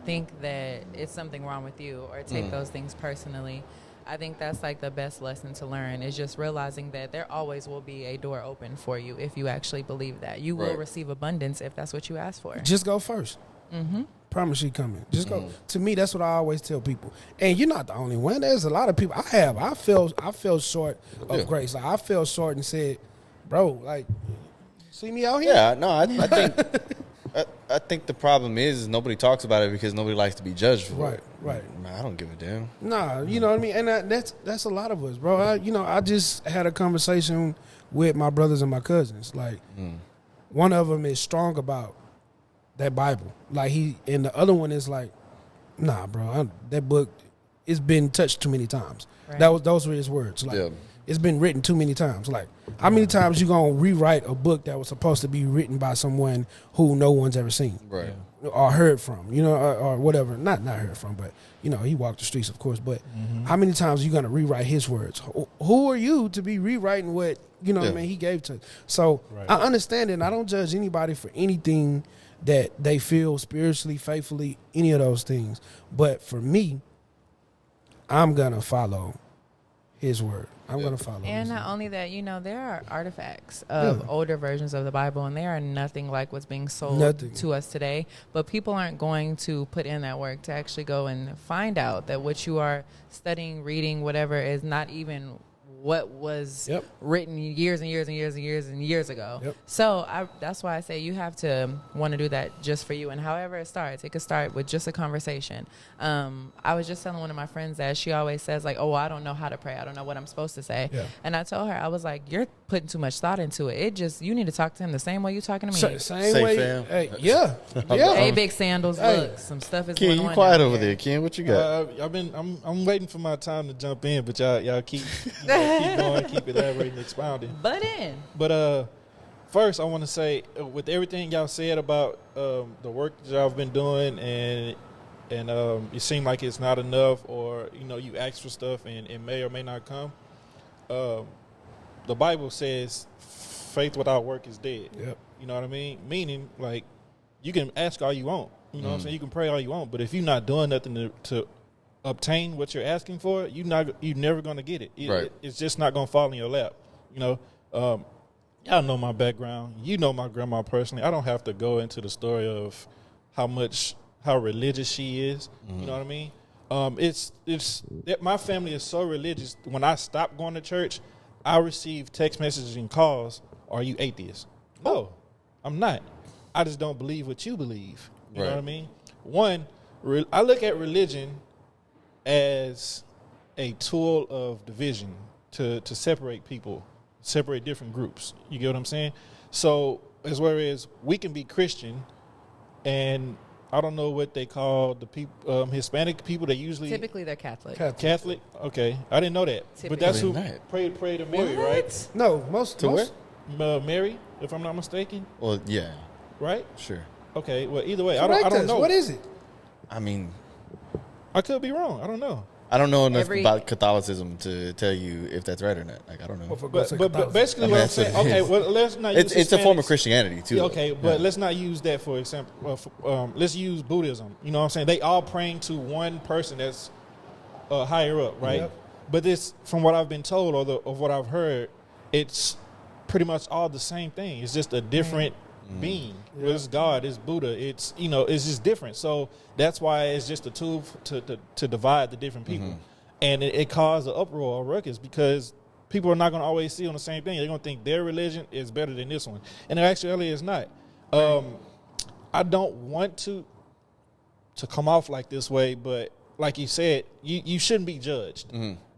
think that it's something wrong with you or take those things personally. I think that's like the best lesson to learn, is just realizing that there always will be a door open for you if you actually believe that. You will receive abundance if that's what you ask for. Just go first. Mm-hmm. Promise you coming. Just go. To me, that's what I always tell people. And you're not the only one. There's a lot of people. I fell short of grace. Like, I fell short and said, bro, like, see me out here? Yeah, no, I think I think the problem is nobody talks about it because nobody likes to be judged for it. Right. Man, I don't give a damn. Nah, you know what I mean? And that's a lot of us, bro. I just had a conversation with my brothers and my cousins. Like, one of them is strong about that Bible. Like, and the other one is like, nah, bro, that book, it's been touched too many times. Right. Those were his words. Like, it's been written too many times. Like, how many times you gonna rewrite a book that was supposed to be written by someone who no one's ever seen, right, or heard from, or whatever? Not heard from, but he walked the streets, of course. But how many times are you gonna rewrite his words? Who are you to be rewriting what what I mean, he gave to? So I understand it, and I don't judge anybody for anything that they feel spiritually, faithfully, any of those things. But for me, I'm gonna follow his word. I'm going to follow. And not only that, there are artifacts of older versions of the Bible, and they are nothing like what's being sold to us today. But people aren't going to put in that work to actually go and find out that what you are studying, reading, whatever, is not even what was written years and years and years and years and years ago. Yep. So that's why I say you have to want to do that just for you. And however it starts, it could start with just a conversation. I was just telling one of my friends that she always says, like, oh, well, I don't know how to pray. I don't know what I'm supposed to say. Yeah. And I told her, I was like, you're putting too much thought into it. You need to talk to him the same way you're talking to me. Same way. Fam. Hey, yeah. Hey, big sandals. Look, some stuff is Ken, going on. you quiet over there, Ken. What you got? I'm waiting for my time to jump in, but y'all keep keep going, keep elaborating, expounding. But first, I want to say, with everything y'all said about the work that y'all have been doing and and it seems like it's not enough, or you ask for stuff and it may or may not come. The Bible says faith without work is dead. Yep. You know what I mean? Meaning, like, you can ask all you want. You know what I'm saying? You can pray all you want, but if you're not doing nothing to obtain what you're asking for, you're never going to get it. Right. It's just not going to fall in your lap. Y'all know my background. You know my grandma personally. I don't have to go into the story of how religious she is. You know what I mean? My family is so religious. When I stopped going to church, I receive text messages and calls. Are you atheist? No, I'm not. I just don't believe what you believe. You know what I mean? One, I look at religion as a tool of division to separate people, separate different groups. You get what I'm saying? So as well as we can be Christian, and I don't know what they call the people, Hispanic people. They usually Typically, they're Catholic. Catholic. Okay, I didn't know that. Typically. But that's who Right. prayed to Mary, right? No, most To where? Mary, if I'm not mistaken, Well, yeah, right? sure. Okay. Well, either way, Correct I don't us. know. What is it? I mean, I could be wrong. I don't know. I don't know enough Every- about Catholicism to tell you if that's right or not. Like, I don't know. Well, for But, God's sake, but Catholicism. basically, I mean, what I'm that's what saying. it Okay, is. well, let's not use It's a form of Hispanics. Christianity too. Yeah, though. okay, but Yeah. let's not use that for example. Let's use Buddhism. You know what I'm saying? They all praying to one person that's higher up, right? Yep. But this, from what I've been told or of what I've heard, it's pretty much all the same thing. It's just a different being. Yep. It's God, it's Buddha. It's it's just different. So that's why it's just a tool to divide the different people, and it caused an uproar, a ruckus, because people are not going to always see on the same thing. They're going to think their religion is better than this one, and it actually is not. I don't want to come off like this way, but like you said, you shouldn't be judged,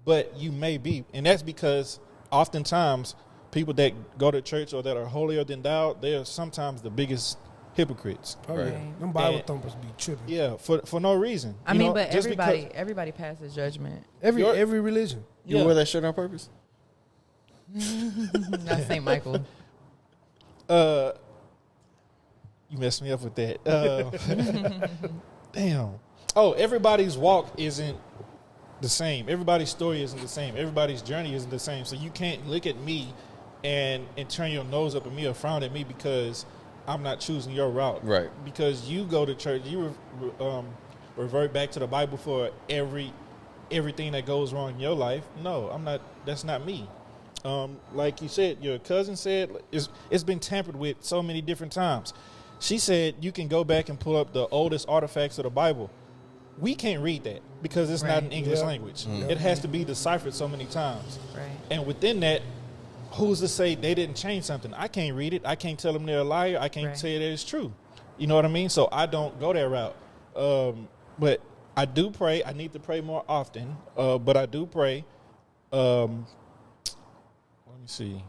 but you may be, and that's because oftentimes people that go to church or that are holier than thou, they are sometimes the biggest hypocrites. Oh, Right. yeah. Them Bible And- thumpers be tripping. Yeah, for no reason. I You mean, know, but just because- everybody passes judgment. Every Your- religion. You Yeah. wear that shirt on purpose? Not St. Michael. You messed me up with that. Damn. Oh, everybody's walk isn't the same. Everybody's story isn't the same. Everybody's journey isn't the same. So you can't look at me and turn your nose up at me or frown at me because I'm not choosing your route. Right. Because you go to church, you revert back to the Bible for everything that goes wrong in your life. No, I'm not. That's not me. Like you said, your cousin said, it's been tampered with so many different times. She said you can go back and pull up the oldest artifacts of the Bible. We can't read that because it's not in Right. English Yeah. language. It has to be deciphered so many times. Right. And within that, who's to say they didn't change something? I can't read it. I can't tell them they're a liar. I can't Right. say that it's true. You know what I mean? So I don't go that route. But I do pray. I need to pray more often. But I do pray. Let me see.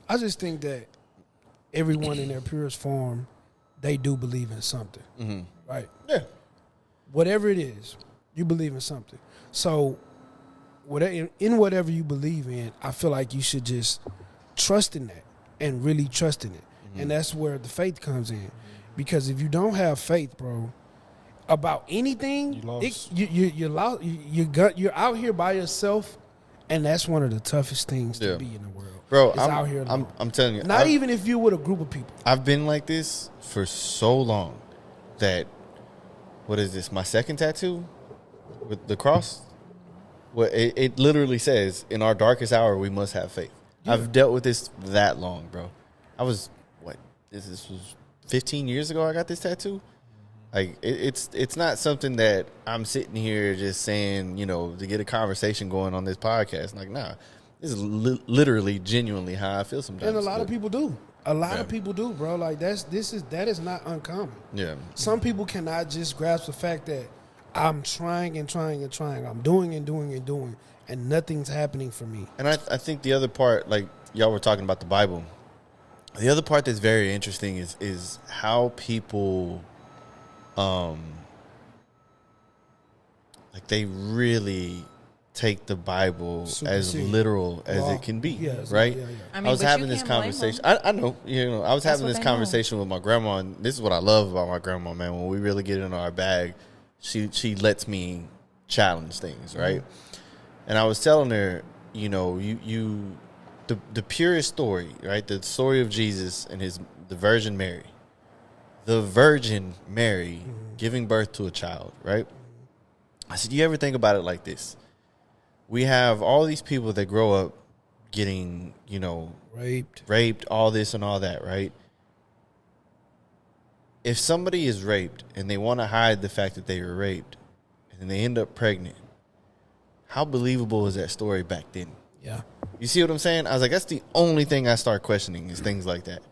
I just think that everyone in their purest form, they do believe in something. Right? Yeah. Whatever it is, you believe in something. So in whatever you believe in, I feel like you should just trust in that and really trust in it. And that's where the faith comes in. Because if you don't have faith, bro, about anything, You lost. you're lost. You're out here by yourself, and that's one of the toughest things to Yeah. be in the world. Bro, Is out here alone. I'm telling you. Not I've- even if you're with a group of people. I've been like this for so long that, what is this, my second tattoo with the cross? Well, it literally says, in our darkest hour, we must have faith. I've dealt with this that long, bro. I was, this was 15 years ago I got this tattoo. Like, it's not something that I'm sitting here just saying, to get a conversation going on this podcast. Like, nah, this is literally, genuinely how I feel sometimes. And a lot of people do. A lot Yeah. of people do, bro. Like that is not uncommon. Yeah. Some people cannot just grasp the fact that I'm trying and trying and trying. I'm doing and doing and doing, and nothing's happening for me. And I think the other part, like y'all were talking about the Bible, the other part that's very interesting is how people, like, they really take the Bible Super as serious. literal as Well, it can be, yeah, right? yeah. I mean, I was but you having this can't blame conversation. them. I know, I was having what this they know. conversation with my grandma, and this is what I love about my grandma, man. When we really get into our bag, she lets me challenge things, right? And I was telling her, the purest story, right? The story of Jesus and the Virgin Mary. The Virgin Mary giving birth to a child, right? I said, you ever think about it like this? We have all these people that grow up getting, raped, all this and all that, right? If somebody is raped and they want to hide the fact that they were raped and they end up pregnant, how believable is that story back then? Yeah. You see what I'm saying? I was like, that's the only thing I start questioning is things like that.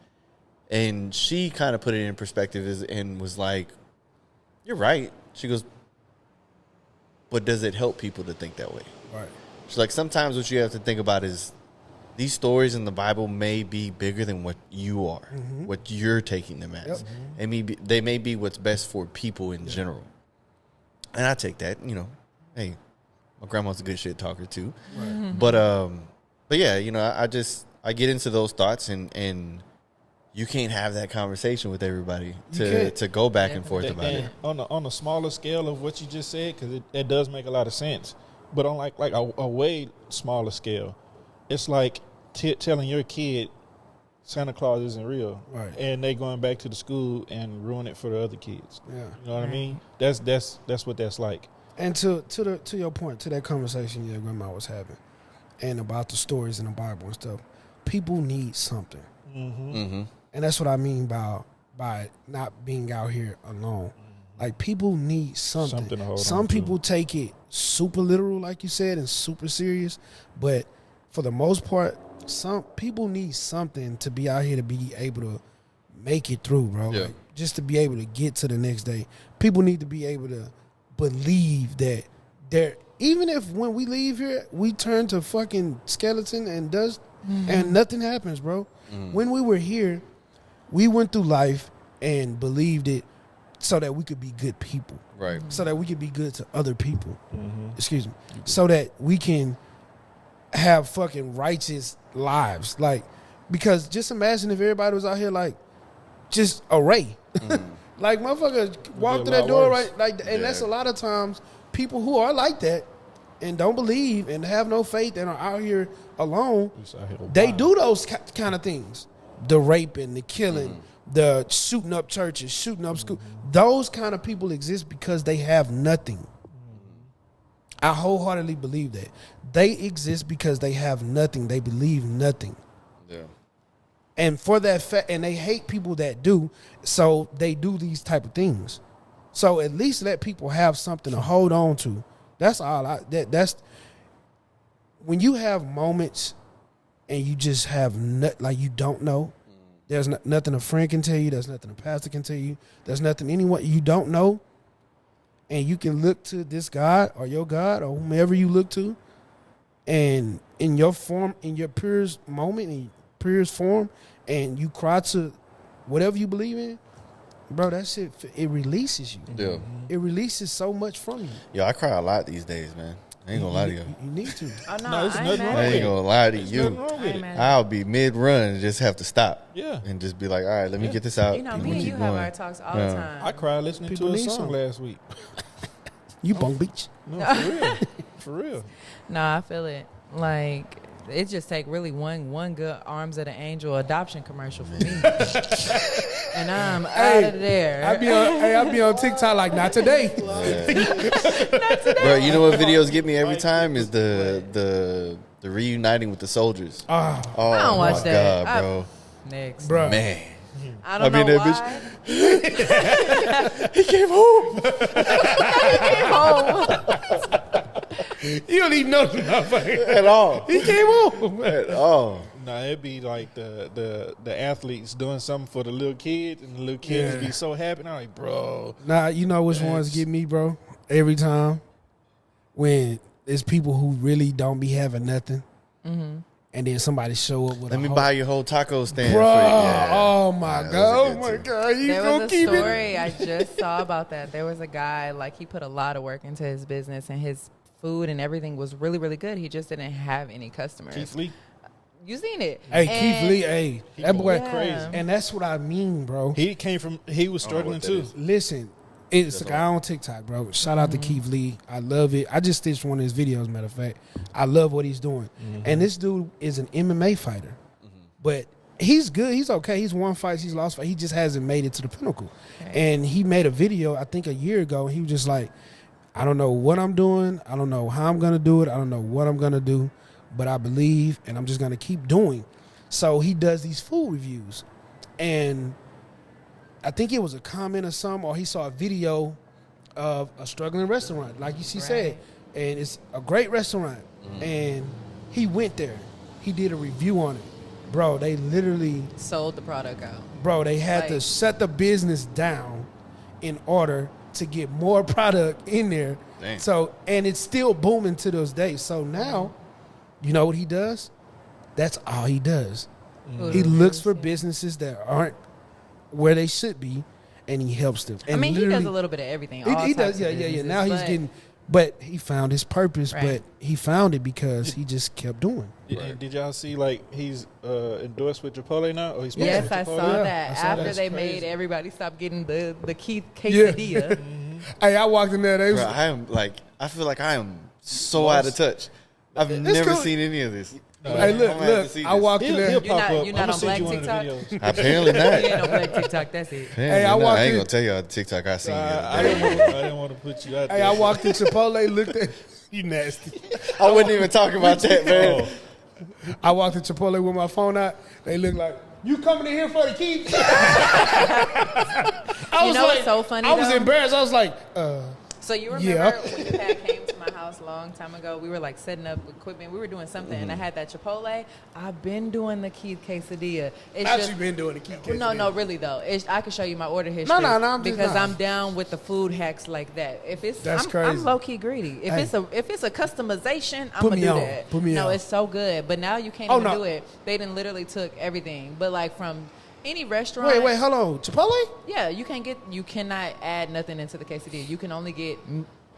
And she kind of put it in perspective and was like, you're right. She goes, but does it help people to think that way? Right. She's like, sometimes what you have to think about is these stories in the Bible may be bigger than what you are, what you're taking them as. Yep. And they may be what's best for people in general. And I take that, hey, my grandma's a good shit talker too. Right. But yeah, I get into those thoughts and you can't have that conversation with everybody to go back and forth about it. On a smaller scale of what you just said, because it does make a lot of sense. But on like a way smaller scale, it's like telling your kid Santa Claus isn't real, right? And they going back to the school and ruin it for the other kids. Yeah, you know what I mean? That's what that's like. And to your point, to that conversation your grandma was having, and about the stories in the Bible and stuff, people need something. And that's what I mean by not being out here alone. Like, people need something to hold Some on people to. take it super literal, like you said, and super serious. But for the most part, some people need something to be out here to be able to make it through, bro. Yeah. Like, just to be able to get to the next day. People need to be able to believe that even if when we leave here, we turn to fucking skeleton and dust and nothing happens, bro. When we were here, we went through life and believed it so that we could be good people. Right. So that we could be good to other people. Excuse me. So that we can have fucking righteous lives. Like, because just imagine if everybody was out here like just a ray. Like, motherfucker walk through that door, right? Like, and that's a lot of times people who are like that and don't believe and have no faith and are out here alone, they do those kind of things. The raping, the killing, the shooting up churches, shooting up schools. Those kind of people exist because they have nothing. I wholeheartedly believe that. They exist because they have nothing. They believe nothing. Yeah. And for that fact, and they hate people that do, so they do these type of things. So at least let people have something to hold on to. That's all. That's when you have moments and you just have like you don't know. There's nothing a friend can tell you. There's nothing a pastor can tell you. There's nothing anyone you don't know, and you can look to this God or your God or whomever you look to, and in your form, in your purest moment, in your purest form, and you cry to whatever you believe in, bro. That shit, it releases you. Yeah. It releases so much from you. Yo, I cry a lot these days, man. I ain't gonna lie to you. You need to. Oh, no, No, it's I nothing ain't wrong mad I at with ain't it. gonna lie to There's you. nothing wrong I with ain't it. mad at I'll be mid-run and just have to stop. Yeah. And just be like, all right, let me Yeah. get this out. You know, Let me and keep you have going. our talks all Yeah. the time. I cried listening People to a need song some. last week. You bunk beach. No, for real. For real. No, I feel it. Like, it just take really one good Arms of the Angel adoption commercial for me. And I'm out of there. I be on TikTok like, not today. Bro, you know what videos get me every time is the reuniting with the soldiers. Ah, Oh I don't watch my that. God, bro. Next. bro. Man. I don't I mean, know that why. He came home. You don't even know the motherfucker. At all. He came home. At all. Nah, it'd be like the athletes doing something for the little kids, and the little kids Yeah. be so happy. And I'm like, bro. Nah, you know which ones get me, bro? Every time when there's people who really don't be having nothing, and then somebody show up with Let a me whole- buy your whole taco stand. Bro, for you. Yeah. oh my Yeah, God, those oh are my good too. God, you There gonna was a keep it? story I just saw about that. There was a guy, like, he put a lot of work into his business, and his food and everything was really, really good. He just didn't have any customers. Keith Lee. You seen it? Hey, Keith Lee, hey, that boy Yeah. crazy. And that's what I mean, bro. He was struggling that too. is. Listen, it's a guy on TikTok, bro. Shout out to Keith Lee. I love it. I just stitched one of his videos, matter of fact. I love what he's doing. And this dude is an MMA fighter. But he's good. He's okay. He's won fights. He's lost fights. He just hasn't made it to the pinnacle. Right. And he made a video, I think a year ago. He was just like, I don't know what I'm doing. I don't know how I'm going to do it. I don't know what I'm going to do. But I believe, and I'm just going to keep doing. So he does these food reviews. And I think it was a comment or something, or he saw a video of a struggling restaurant, like you said. And it's a great restaurant. And he went there. He did a review on it. Bro, they literally... Sold the product out. Bro, they had to shut the business down in order to get more product in there. Dang. So, and it's still booming to those days. So now, you know what he does? That's all he does. He looks for businesses that aren't where they should be, and he helps them. And I mean, he does literally- a little bit of everything. He all does, types of yeah. businesses, Now he's but getting... But he found his purpose, Right. but he found it because he just kept doing. And did y'all see like he's endorsed with Chipotle now? Or he's Yes, I Chipotle? saw Yeah, that. I saw After that. they That's made crazy. everybody stop getting the quesadilla. Hey, I walked in there. They was, Bro, I feel like I am so out of touch. I've never cool. seen any of this. hey, look, I'm gonna have to see I this. walked in there. He'll You're pop not- up. you're I'm not gonna on send you Black one of the TikTok? videos. Apparently You not. ain't on Black TikTok. That's it. Hey, I I walked ain't in- gonna tell y'all the TikTok I seen. I the other day. didn't want to put you out Hey, there. I walked in Chipotle, looked at you nasty. I wasn't even talking about that, man. Oh, I walked in Chipotle with my phone out. They looked like, you coming in here for the keys? You know what's so funny, I was though? embarrassed. I was like, So you remember Yeah. when you had came to my house a long time ago? We were like setting up equipment. We were doing something, and I had that Chipotle. I've been doing the Keith quesadilla. It's I've just, actually been doing the key case. no, really though. I can show you my order history. No, I'm just because not. I'm down with the food hacks like that. If it's, That's I'm crazy. low key greedy. If Hey. it's a customization, I'm Put gonna me do on. that. Put me no, on. it's so good. But now you can't Oh, even no. do it. They done literally took everything. But like from any restaurant. Wait, hold on. Chipotle? Yeah, you cannot add nothing into the quesadilla. You can only get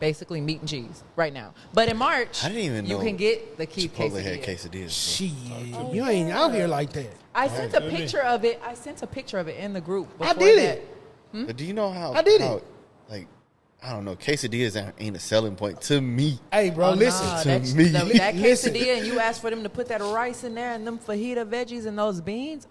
basically meat and cheese right now. But in March, I didn't even you know can get the Keith Chipotle quesadilla. had quesadillas. Shit. You ain't out here like that. I sent a picture of it. I sent a picture of it in the group. I before did that. it. But do you know how? I did how, it. Like, I don't know. Quesadillas ain't a selling point to me. Hey, bro, Oh, listen. nah, to that, me. that Listen. quesadilla, and you asked for them to put that rice in there and them fajita veggies and those beans.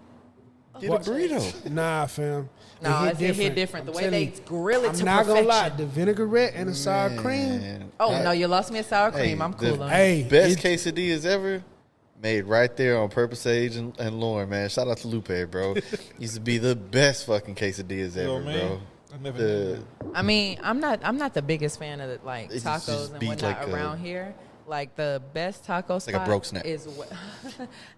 Get a burrito. Nah, fam. No, it hit different. The I'm way telling they you. grill it I'm to not gonna lie. perfection. The vinaigrette and the sour cream. Man, Oh I- no, you lost me at sour Hey, cream. I'm the- cool on it. Hey, Best it- quesadillas ever made right there on Purpose Sage and Lauren, man. Shout out to Lupe, bro. Used to be the best fucking quesadillas Yo, ever, man. bro. I never The- knew that. I mean, I'm not the biggest fan of like It just tacos and beat whatnot like a- around here. Like the best taco like spot a broke snack. is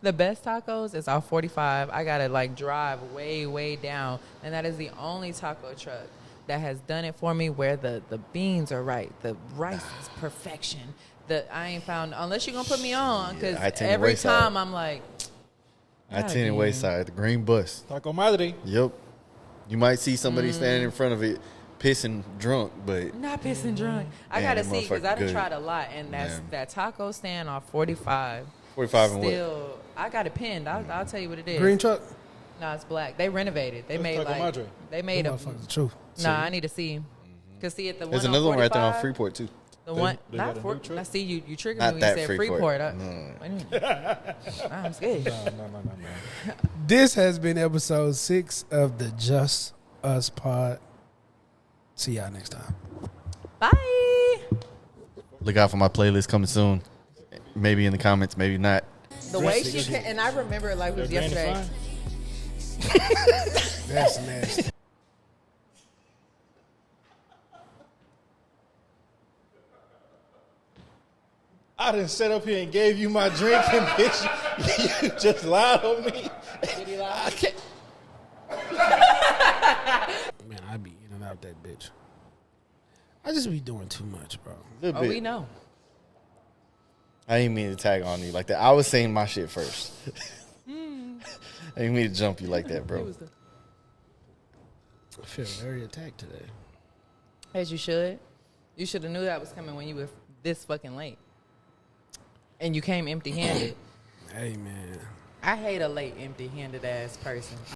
the best tacos is off 45. I gotta like drive way down, and that is the only taco truck that has done it for me where the beans are right, the rice is perfection. I ain't found unless you're gonna put me on because I tend to every wayside. time I'm like, I God 10 damn. Wayside, the green bus. Taco Madre. Yep. You might see somebody standing in front of it pissing drunk, but not pissing drunk. I Man, gotta that see because I motherfucker done good. tried a lot, and Man. that taco stand off 45. 45 and what? Still, I got it pinned. I'll tell you what it is. Green truck. No, it's black. They renovated. They That's made Taco like Madre. they made a. Motherfuckers, the truth. Nah, I need to see. Cause see at the There's one another on one right there on 45, Freeport, too. The one they not got a for. new truck? I see you triggered Not me when you that said Freeport. Freeport. No. Wait a minute. I'm scared. No. This has been episode 6 of the Just Us Pod. See y'all next time. Bye. Look out for my playlist coming soon. Maybe in the comments, maybe not. The way she can, and I remember it like it was yesterday. That's nasty. I done sat up here and gave you my drink, and bitch, you just lied on me. Did he lie? I can't. Man, I be in and out that bitch. I just be doing too much, bro. Little Oh, bit. we know. I didn't mean to tag on you like that. I was saying my shit first. I didn't mean to jump you like that, bro. I feel very attacked today. As you should. You should have knew that was coming when you were this fucking late. And you came empty handed. Hey, man. I hate a late empty handed ass person.